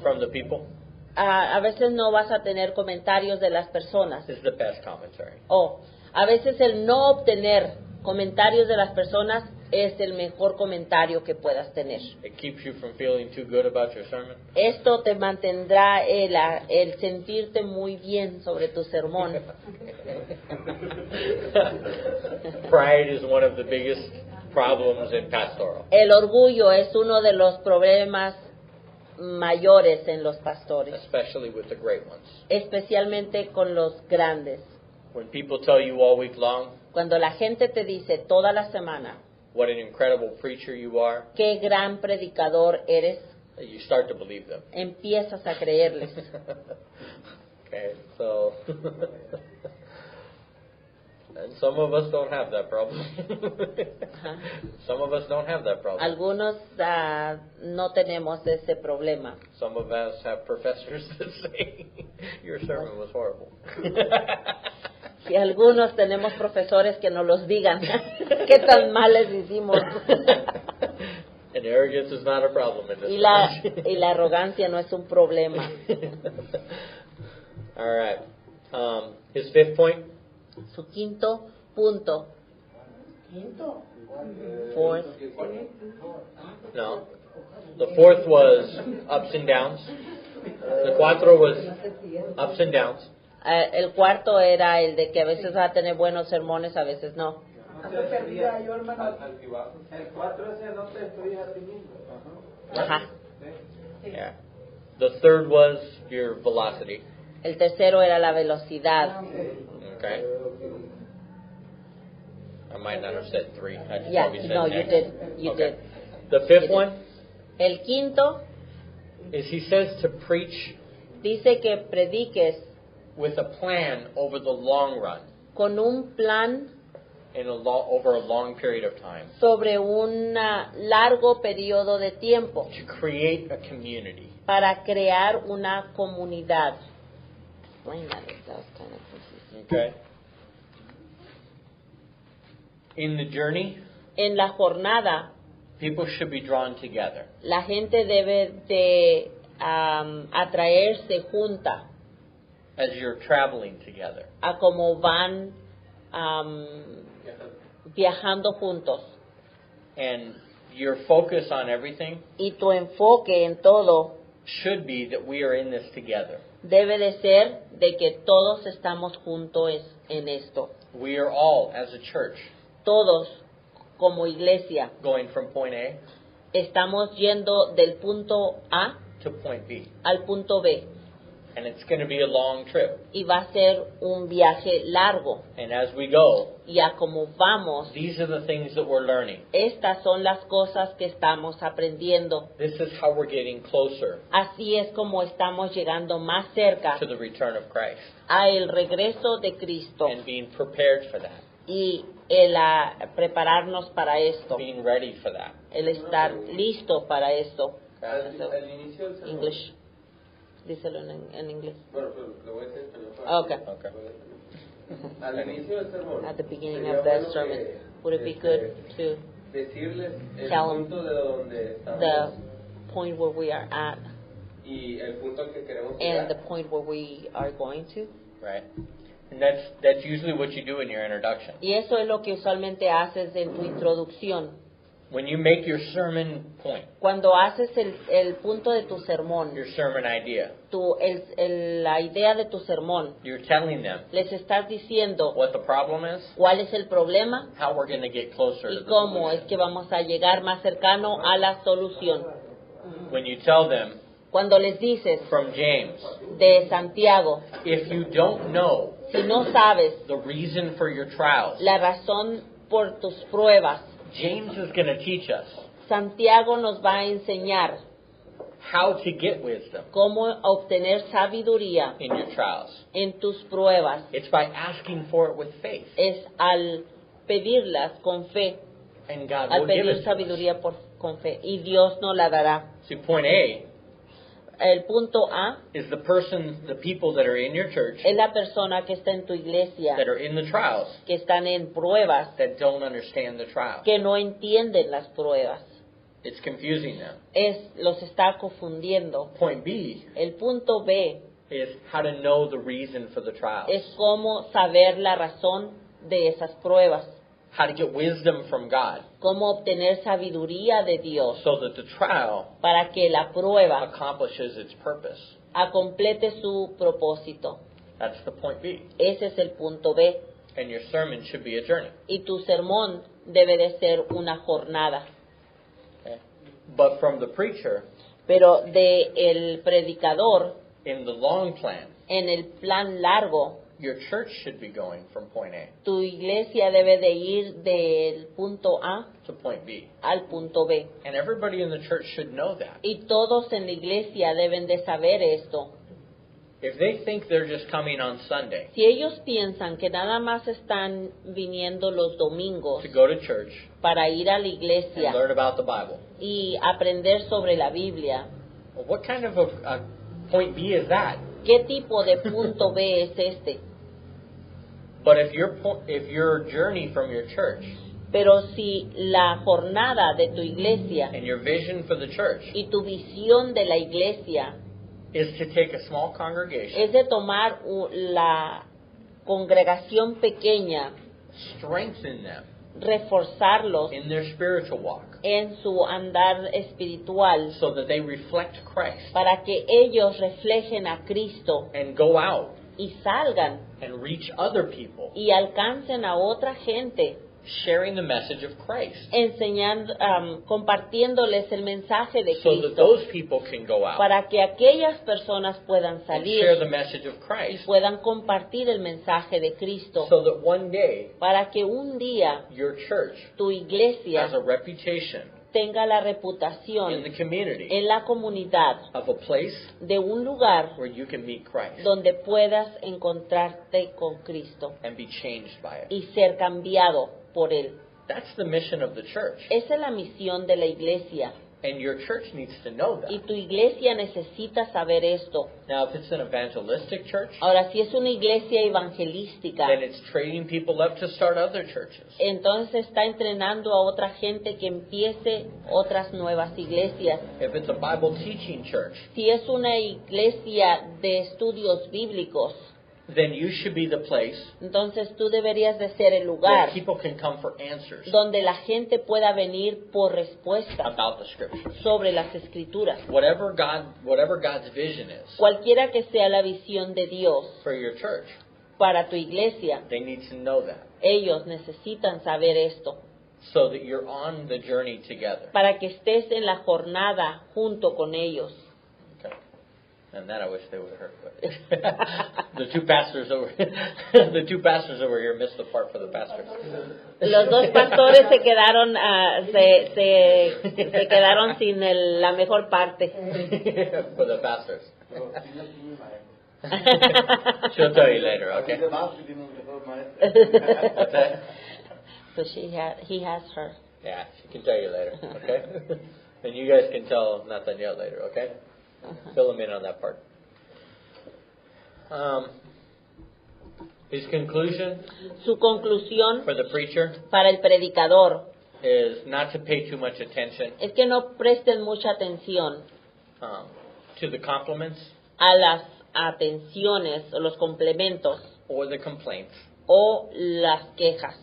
from the people a veces no vas a tener comentarios de las personas. is the best commentary. O a veces el no obtener comentarios de las personas es el mejor comentario que puedas tener. It keeps you from feeling too good about your sermon. Esto te mantendrá el sentirte muy bien sobre tu sermón. Pride is one of the biggest problems in pastoral. El orgullo es uno de los problemas mayores en los pastores, Especially with the great ones. especialmente con los grandes. When people tell you all week long Cuando la gente te dice toda la semana what an incredible preacher you are, qué gran predicador eres, you start to believe them. empiezas a creerles. Okay, so and some of us don't have that problem. Some of us don't have that problem. Algunos no tenemos ese problema. Some of us have professors that say your sermon was horrible. Y algunos tenemos profesores que nos los digan qué tan mal les hicimos. And arrogance is not a problem in this y la church. arrogancia no es un problema. All right. His fifth point. Su quinto punto. Fourth. No. The fourth was ups and downs. The cuatro was ups and downs. El cuarto era el de que a veces va a tener buenos sermones, a veces no. El 4 es no te destruyes a ti mismo. Ajá. Yeah. The third was your velocity. El tercero era la velocidad. Okay. I might not have said three. I just Yeah, probably said no, you next. did. You Okay. did. The fifth You did. one El quinto is he says to preach dice que prediques with a plan over the long run, con un plan over a long period of time, sobre un largo periodo de tiempo to create a community. para crear una comunidad. Explain that, that was kind of confusing. Okay. In the journey, En la jornada, people should be drawn together. la gente debe de atraerse junta As you're traveling together. a como van viajando juntos. And your focus on everything Y tu enfoque en todo should be that we are in this together. debe de ser de que todos estamos juntos en esto. We are all, as a church, Todos, como iglesia, going from point A estamos yendo del punto A to point B. al punto B. And it's going to be a long trip. Y va a ser un viaje largo. And as we go, Y a como vamos, these are the things that we're learning. estas son las cosas que estamos aprendiendo. This is how we're getting closer Así es como estamos llegando más cerca to the return of Christ a el regreso de Cristo and being prepared for that, y el prepararnos para esto, being ready for that. el estar listo para esto. Al inicio del sermón. English. Díselo en inglés. Bueno, pues lo voy a decir en español. Okay. Okay. Al inicio del sermón. At the beginning sería of the bueno sermon, que, would it be good to decirles el tell 'em punto de donde estamos the point where we are at y el punto al que queremos and the llegar? point where we are going to? Right? And that's usually what you do in your introduction. Y eso es lo que usualmente haces en tu introducción. When you make your sermon point, Cuando haces el punto de tu sermón, your sermon idea, la idea de tu sermón, you're telling them les estás diciendo what the problem is, cuál es el problema how we're going to get closer to y the cómo es solution. que vamos a llegar más cercano a la solución. When you tell them Cuando les dices from James, de Santiago, if you don't know si no sabes the reason for your trials, la razón por tus pruebas, James is going to teach us Santiago nos va a enseñar how to get wisdom cómo obtener sabiduría in your trials. en tus pruebas. It's by asking for it with faith, Es al pedirlas con fe, and God al will give pedir it to us. sabiduría con fe, y Dios nos la dará. See, point A El punto A is the people that are in your church es la persona que está en tu iglesia, that are in the trials que están en pruebas, that don't understand the trials. que no entienden las pruebas. It's confusing them. Los está confundiendo. Point B El punto B is how to know the reason for the trials, es cómo saber la razón de esas pruebas, how to get wisdom from God cómo obtener sabiduría de Dios so that the trial para que la prueba accomplishes its purpose. complete su propósito. That's the point B. Ese es el punto B. And your sermon should be a journey. Y tu sermón debe de ser una jornada. Okay? But from the preacher, Pero de el predicador, in the long plan, en el plan largo, your church should be going from point A tu iglesia debe de ir del punto A to point B. al punto B. And everybody in the church should know that. Y todos en la iglesia deben de saber esto. If they think they're just coming on Sunday Si ellos piensan que nada más están viniendo los domingos to go to church para ir a la and iglesia learn about the Bible, y aprender sobre la Biblia, well, what kind of a point B is that? ¿qué tipo de punto B es este? But if your journey from your church Pero si la jornada de tu iglesia and your vision for the church y tu visión de la iglesia is to take a small congregation, es de tomar la congregación pequeña, strengthen them reforzarlos in their spiritual walk en su andar espiritual so that they reflect Christ para que ellos reflejen a Cristo and go out y salgan and reach other people, y alcancen a otra gente, sharing the message of Christ enseñando, compartiéndoles el mensaje de so that Cristo, those people can go out para que aquellas personas puedan and salir share the message of y Christ puedan compartir el mensaje de Cristo, so that one day para que un día your church tu iglesia has a reputation tenga la in reputación the community en la comunidad of a place de un lugar where you can meet Christ donde puedas encontrarte con Cristo and be changed by it. y ser cambiado por Él. That's the mission of the church. Esa es la misión de la iglesia. And your church needs to know Y that. tu iglesia necesita saber esto. Now, if it's an evangelistic church, Ahora, si es una iglesia evangelística, then it's training people up to start other churches. entonces está entrenando a otra gente que empiece otras nuevas iglesias. If it's a Bible teaching church, Si es una iglesia de estudios bíblicos, then you should be the place entonces tú deberías de ser el where lugar people can come for answers donde la gente pueda venir por respuestas about the scriptures. sobre las escrituras. Whatever God's vision is Cualquiera que sea la visión de Dios for your church, para tu iglesia, they need to know that ellos necesitan saber esto so that you're on the journey together. para que estés en la jornada junto con ellos. Okay. And that I wish they would have heard. But the two pastors over here missed the part for the pastors. Los dos pastores se quedaron se quedaron sin la mejor parte. For the pastors. She'll tell you later, okay? What's that? So he has her. Yeah, she can tell you later, okay? And you guys can tell Nathaniel later, okay? Fill him in on that part. His conclusion Su conclusión for the preacher para el predicador is not to pay too much attention es que no presten mucha atención to the compliments a las atenciones o los complementos or the complaints. o las quejas.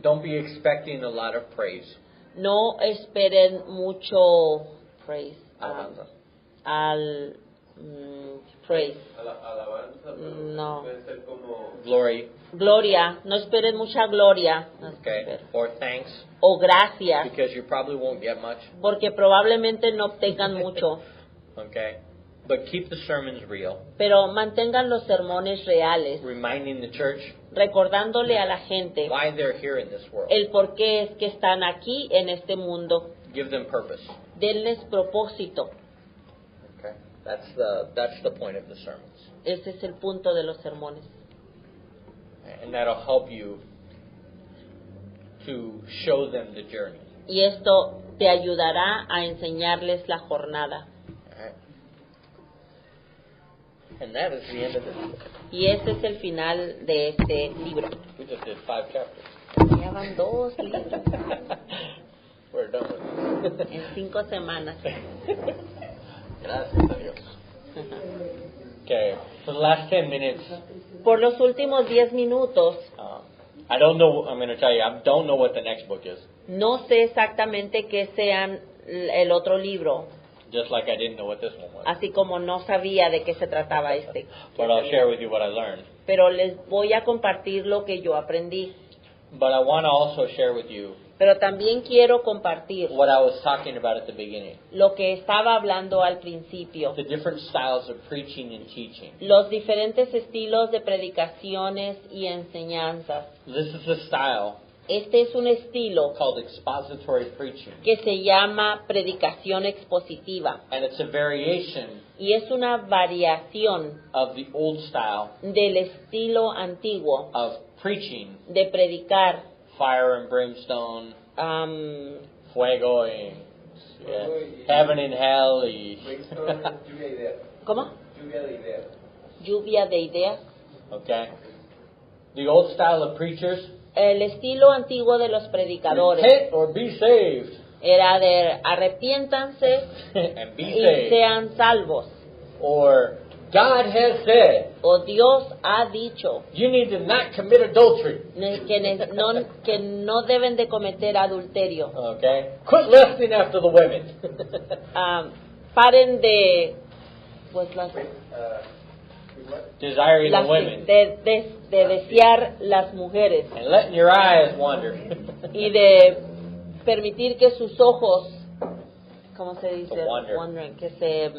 Don't be expecting a lot of praise. No esperen mucho praise. Alabanza. Praise. Alabanza, pero No. puede ser como Glory, Gloria, no esperen mucha gloria. okay, or thanks, O gracias, because you probably won't get much, porque probablemente no obtengan mucho. okay? But keep the sermons real, Pero mantengan los sermones reales, reminding the church recordándole a la gente why they're here in this world. el por qué es que están aquí en este mundo. Give them purpose. Denles propósito. Okay, that's the point of the sermons, Ese es el punto de los sermones. and that'll help you to show them the journey. Y esto te ayudará a enseñarles la jornada. All right. And that is the end of this. Y este es el final de este libro. We just did 5 chapters. Ya van 2 libros We're done with this. en 5 semanas. Gracias a Dios. Okay, for the last 10 minutes, Por los últimos 10 minutos, I don't know, I'm going to tell you, I don't know what the next book is. no sé exactamente qué sean el otro libro, Just like I didn't know what this one was. así como no sabía de qué se trataba este. But I'll share with you what I learned. Pero les voy a compartir lo que yo aprendí. But I want to also share with you Pero también quiero compartir what I was talking about at the beginning. lo que estaba hablando al principio. The different styles of preaching and teaching. Los diferentes estilos de predicaciones y enseñanzas. This is a style Este es un estilo called expository preaching. que se llama predicación expositiva And it's a variation y es una variación of the old style del estilo antiguo of preaching, de predicar fire and brimstone, fuego y heaven and hell y lluvia de ideas. ¿cómo? Lluvia de ideas. Lluvia de ideas. okay. The old style of preachers, El estilo antiguo de los predicadores repent or be saved era de arrepiéntanse and be y saved, sean salvos. or God has said O Dios ha dicho you need to not commit adultery. que no deben de cometer adulterio. Okay, quit lusting after the women. Paren de pues Desiring the women de desear las mujeres and letting your eyes wander. y de permitir que sus ojos, ¿cómo se dice? To wander. Wandering, que se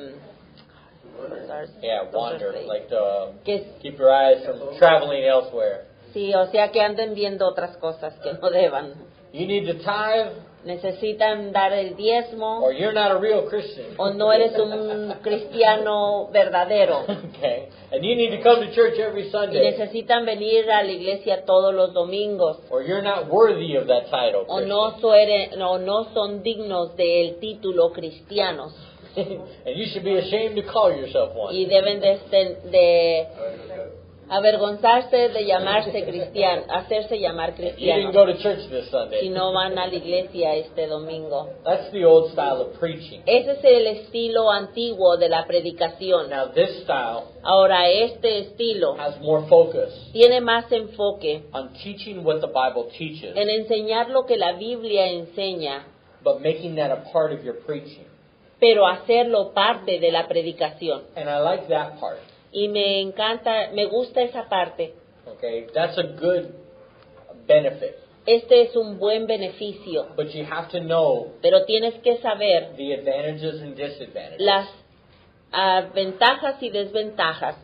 Yeah, wander, like que keep your eyes from traveling elsewhere. sí, o sea que anden viendo otras cosas que no deban. You need to tithe necesitan dar el diezmo, or you're not a real Christian. o no eres un cristiano verdadero. Okay, and you need to come to church every Y Sunday, necesitan venir a la iglesia todos los domingos. or you're not worthy of that title, O Christian. no son dignos del título cristianos. And you should be ashamed to call yourself one. Y deben de avergonzarse de llamarse cristiano, hacerse llamar You didn't cristianos, go to church this si Sunday. no van a la iglesia este domingo. That's the old style of preaching. Ese es el estilo antiguo de la predicación. Now this style Ahora, este estilo has more focus tiene más enfoque on teaching what the Bible teaches, en enseñar lo que la Biblia enseña, but making that a part of your preaching. pero hacerlo parte de la predicación. And I like that part. Y me encanta, me gusta esa parte. Okay, that's a good benefit. Este es un buen beneficio, But you have to know pero tienes que saber the advantages and disadvantages. las ventajas y desventajas.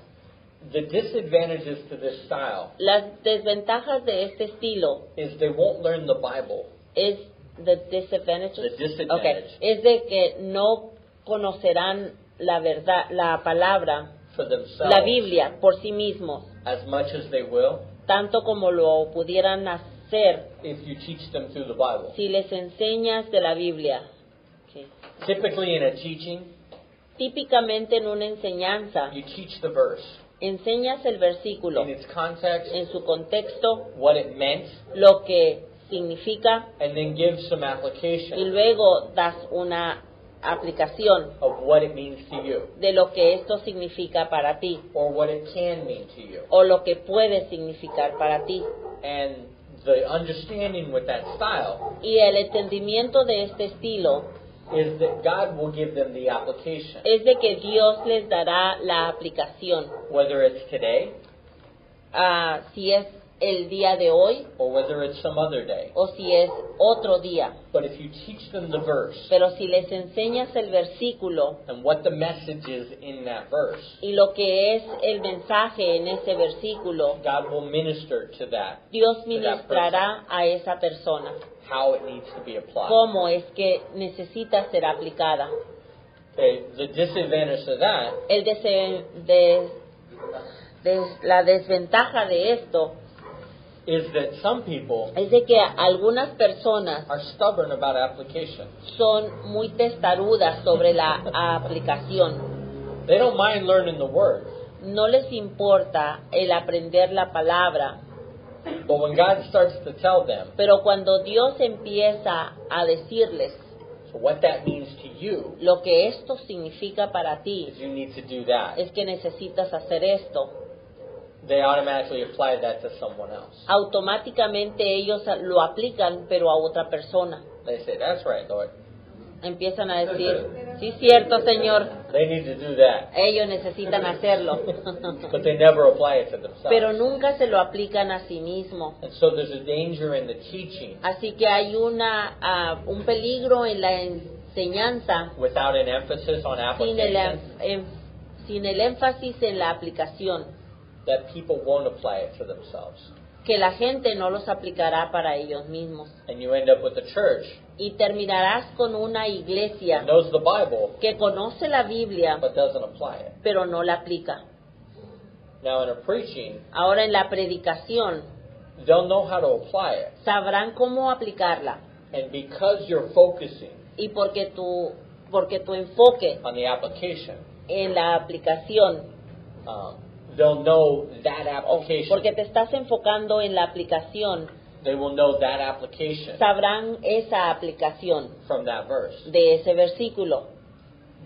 The disadvantages to this style Las desventajas de este estilo is they won't learn the Bible. es the disadvantages. The disadvantage. Okay. Es de que no conocerán la verdad, la palabra, For themselves la Biblia por sí mismos, as much as they will tanto como lo pudieran hacer if you teach them through the Bible. si les enseñas de la Biblia. Okay. Typically in a teaching, Típicamente en una enseñanza, you teach the verse enseñas el versículo in its context, en su contexto, what it meant, lo que significa, and then give some y application luego das una aplicación of what it means to you de lo que esto significa para ti or what it can mean to you. o lo que puede significar para ti. And the understanding with that style Y el entendimiento de este estilo is that God will give them the application, es de que Dios les dará la aplicación, whether it's today si es el día de hoy or whether it's some other day. o si es otro día. But if you teach them the verse Pero si les enseñas el versículo and what the message is in that verse, y lo que es el mensaje en ese versículo, God will minister to that, Dios ministrará a esa persona how it needs to be applied. cómo es que necesita ser aplicada. Okay, the disadvantage to that La desventaja de esto is that some people es de que algunas personas are stubborn about application. son muy testarudas sobre la aplicación. They don't mind learning the word, No les importa el aprender la palabra, but when God starts to tell them pero cuando Dios empieza a decirles what that means to you, lo que esto significa para ti, is you need to do that, es que necesitas hacer esto, they automatically apply that to someone else. automáticamente ellos lo aplican, pero a otra persona. They say, that's right, Lord. Empiezan a decir, sí, cierto, Señor, They need to do that. ellos necesitan hacerlo, But they never apply it to themselves. pero nunca se lo aplican a sí mismo. And so there's a danger in the teaching Así que hay un peligro en la enseñanza without an emphasis on sin el, application sin el énfasis en la aplicación, that people won't apply it to themselves. que la gente no los aplicará para ellos mismos. And you end up with a church Y terminarás con una iglesia that knows the Bible que conoce la Biblia, but doesn't apply it. pero no la aplica. Now in a preaching, Ahora en la predicación they'll know how to apply it. sabrán cómo aplicarla. And because you're focusing Y porque tu enfoque on the application, en la aplicación, they'll know that application. porque te estás enfocando en la aplicación, They will know that application sabrán esa aplicación from that verse. de ese versículo,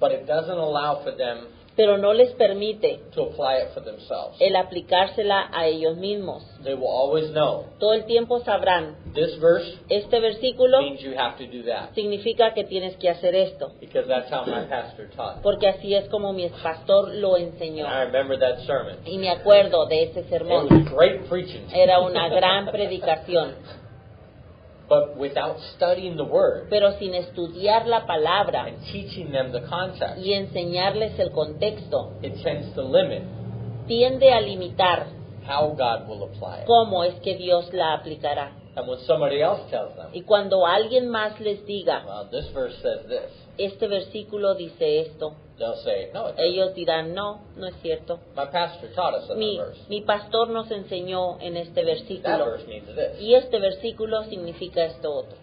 But it doesn't allow for them pero no les permite to apply it for themselves. el aplicársela a ellos mismos. They will always know Todo el tiempo sabrán, this verse este versículo means you have to do that significa que tienes que hacer esto, because that's how my pastor taught. porque así es como mi pastor lo And enseñó. I remember that sermon. Y me acuerdo de ese It sermón. was great preaching. Era una gran predicación, But without studying the word pero sin estudiar la palabra and teaching them the context, y enseñarles el contexto, it tends to limit tiende a limitar how God will apply it. cómo es que Dios la aplicará. And when somebody else tells them, Y cuando alguien más les diga, well, this verse says this, este versículo dice esto, they'll say, no, it doesn't. ellos dirán, no, no es cierto. My pastor taught us in Mi, that verse. mi pastor nos enseñó en este That versículo. verse means this. Y este versículo significa esto otro.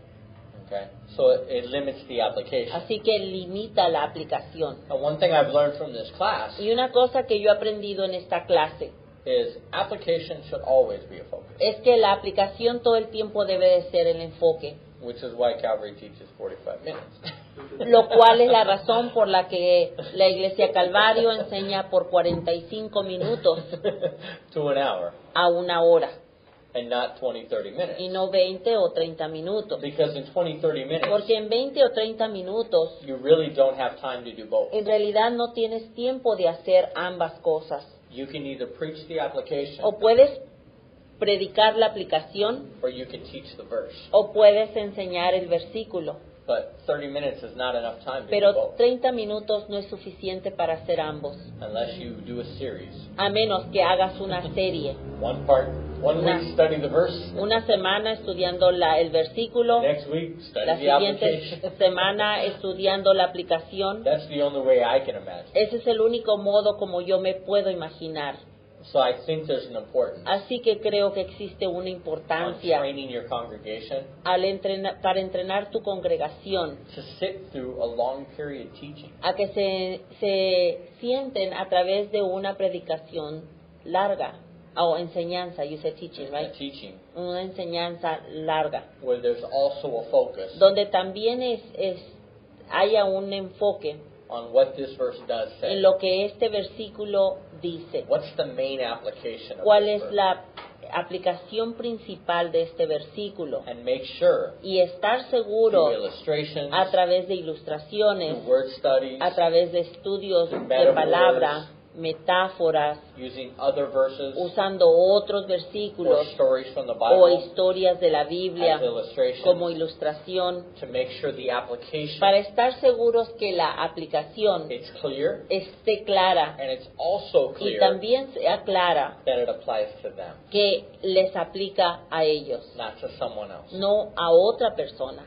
Okay? So it limits the application. Así que limita la aplicación. And one thing I've learned from this class Y una cosa que yo he aprendido en esta clase is application should always be a focus, es que la aplicación todo el tiempo debe de ser el enfoque, which is why Calvary teaches 45 minutes. lo cual es la razón por la que la Iglesia Calvario enseña por 45 minutos to an hour a una hora and not 20, 30 minutes. y no 20 o 30 minutos. Because in 20, 30 minutes, Porque en 20 o 30 minutos you really don't have time to do both. en realidad no tienes tiempo de hacer ambas cosas. You can either preach the application O puedes predicar la aplicación or you can teach the verse. o puedes enseñar el versículo. But 30 minutes is not enough time to do Pero both 30 minutos no es suficiente para hacer ambos, unless you do a series. a menos que hagas una serie. One week study the verse, Una semana estudiando el versículo, next week study la the siguiente application. semana estudiando la aplicación. That's the only way I can imagine. Ese es el único modo como yo me puedo imaginar. So I think there's an importance Así que creo que existe una on importancia training your congregation para entrenar tu congregación to sit through a long period teaching. a que se sienten a través de una predicación larga o enseñanza, you said teaching, A right? teaching Una enseñanza larga, where there's also a focus donde también haya un enfoque on what this verse does say. en lo que este versículo dice. What's the main application of ¿Cuál this es verse? la aplicación principal de este versículo? And make sure Y estar through seguro illustrations, a través de ilustraciones, through word studies, a través de estudios de metaphors, palabra, metáforas, using other verses usando otros or versículos stories from the o Bible historias de la as Biblia illustrations como ilustración, to make sure the application para estar seguros que la aplicación it's clear esté clara and it's also y clear también sea clara that it applies to them, que les aplica a ellos, not to someone else. no a otra persona.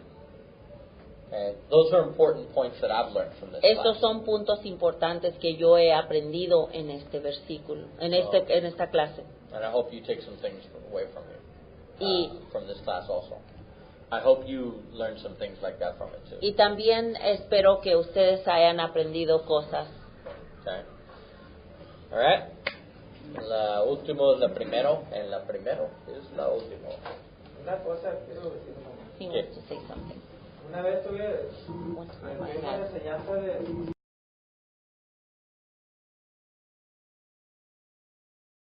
Okay? Those are important points that I've learned from this Estos class. son puntos importantes que yo he aprendido en este versículo, en esta clase. And I hope you take some things away from you, Y, from this class also. I hope you learn some things like that from it too. y también espero que ustedes hayan aprendido cosas. Okay. All right. La último es la primero. En la primero es la última. Una cosa quiero decir. He wants to say something. Una vez tuve What's going on? una enseñanza de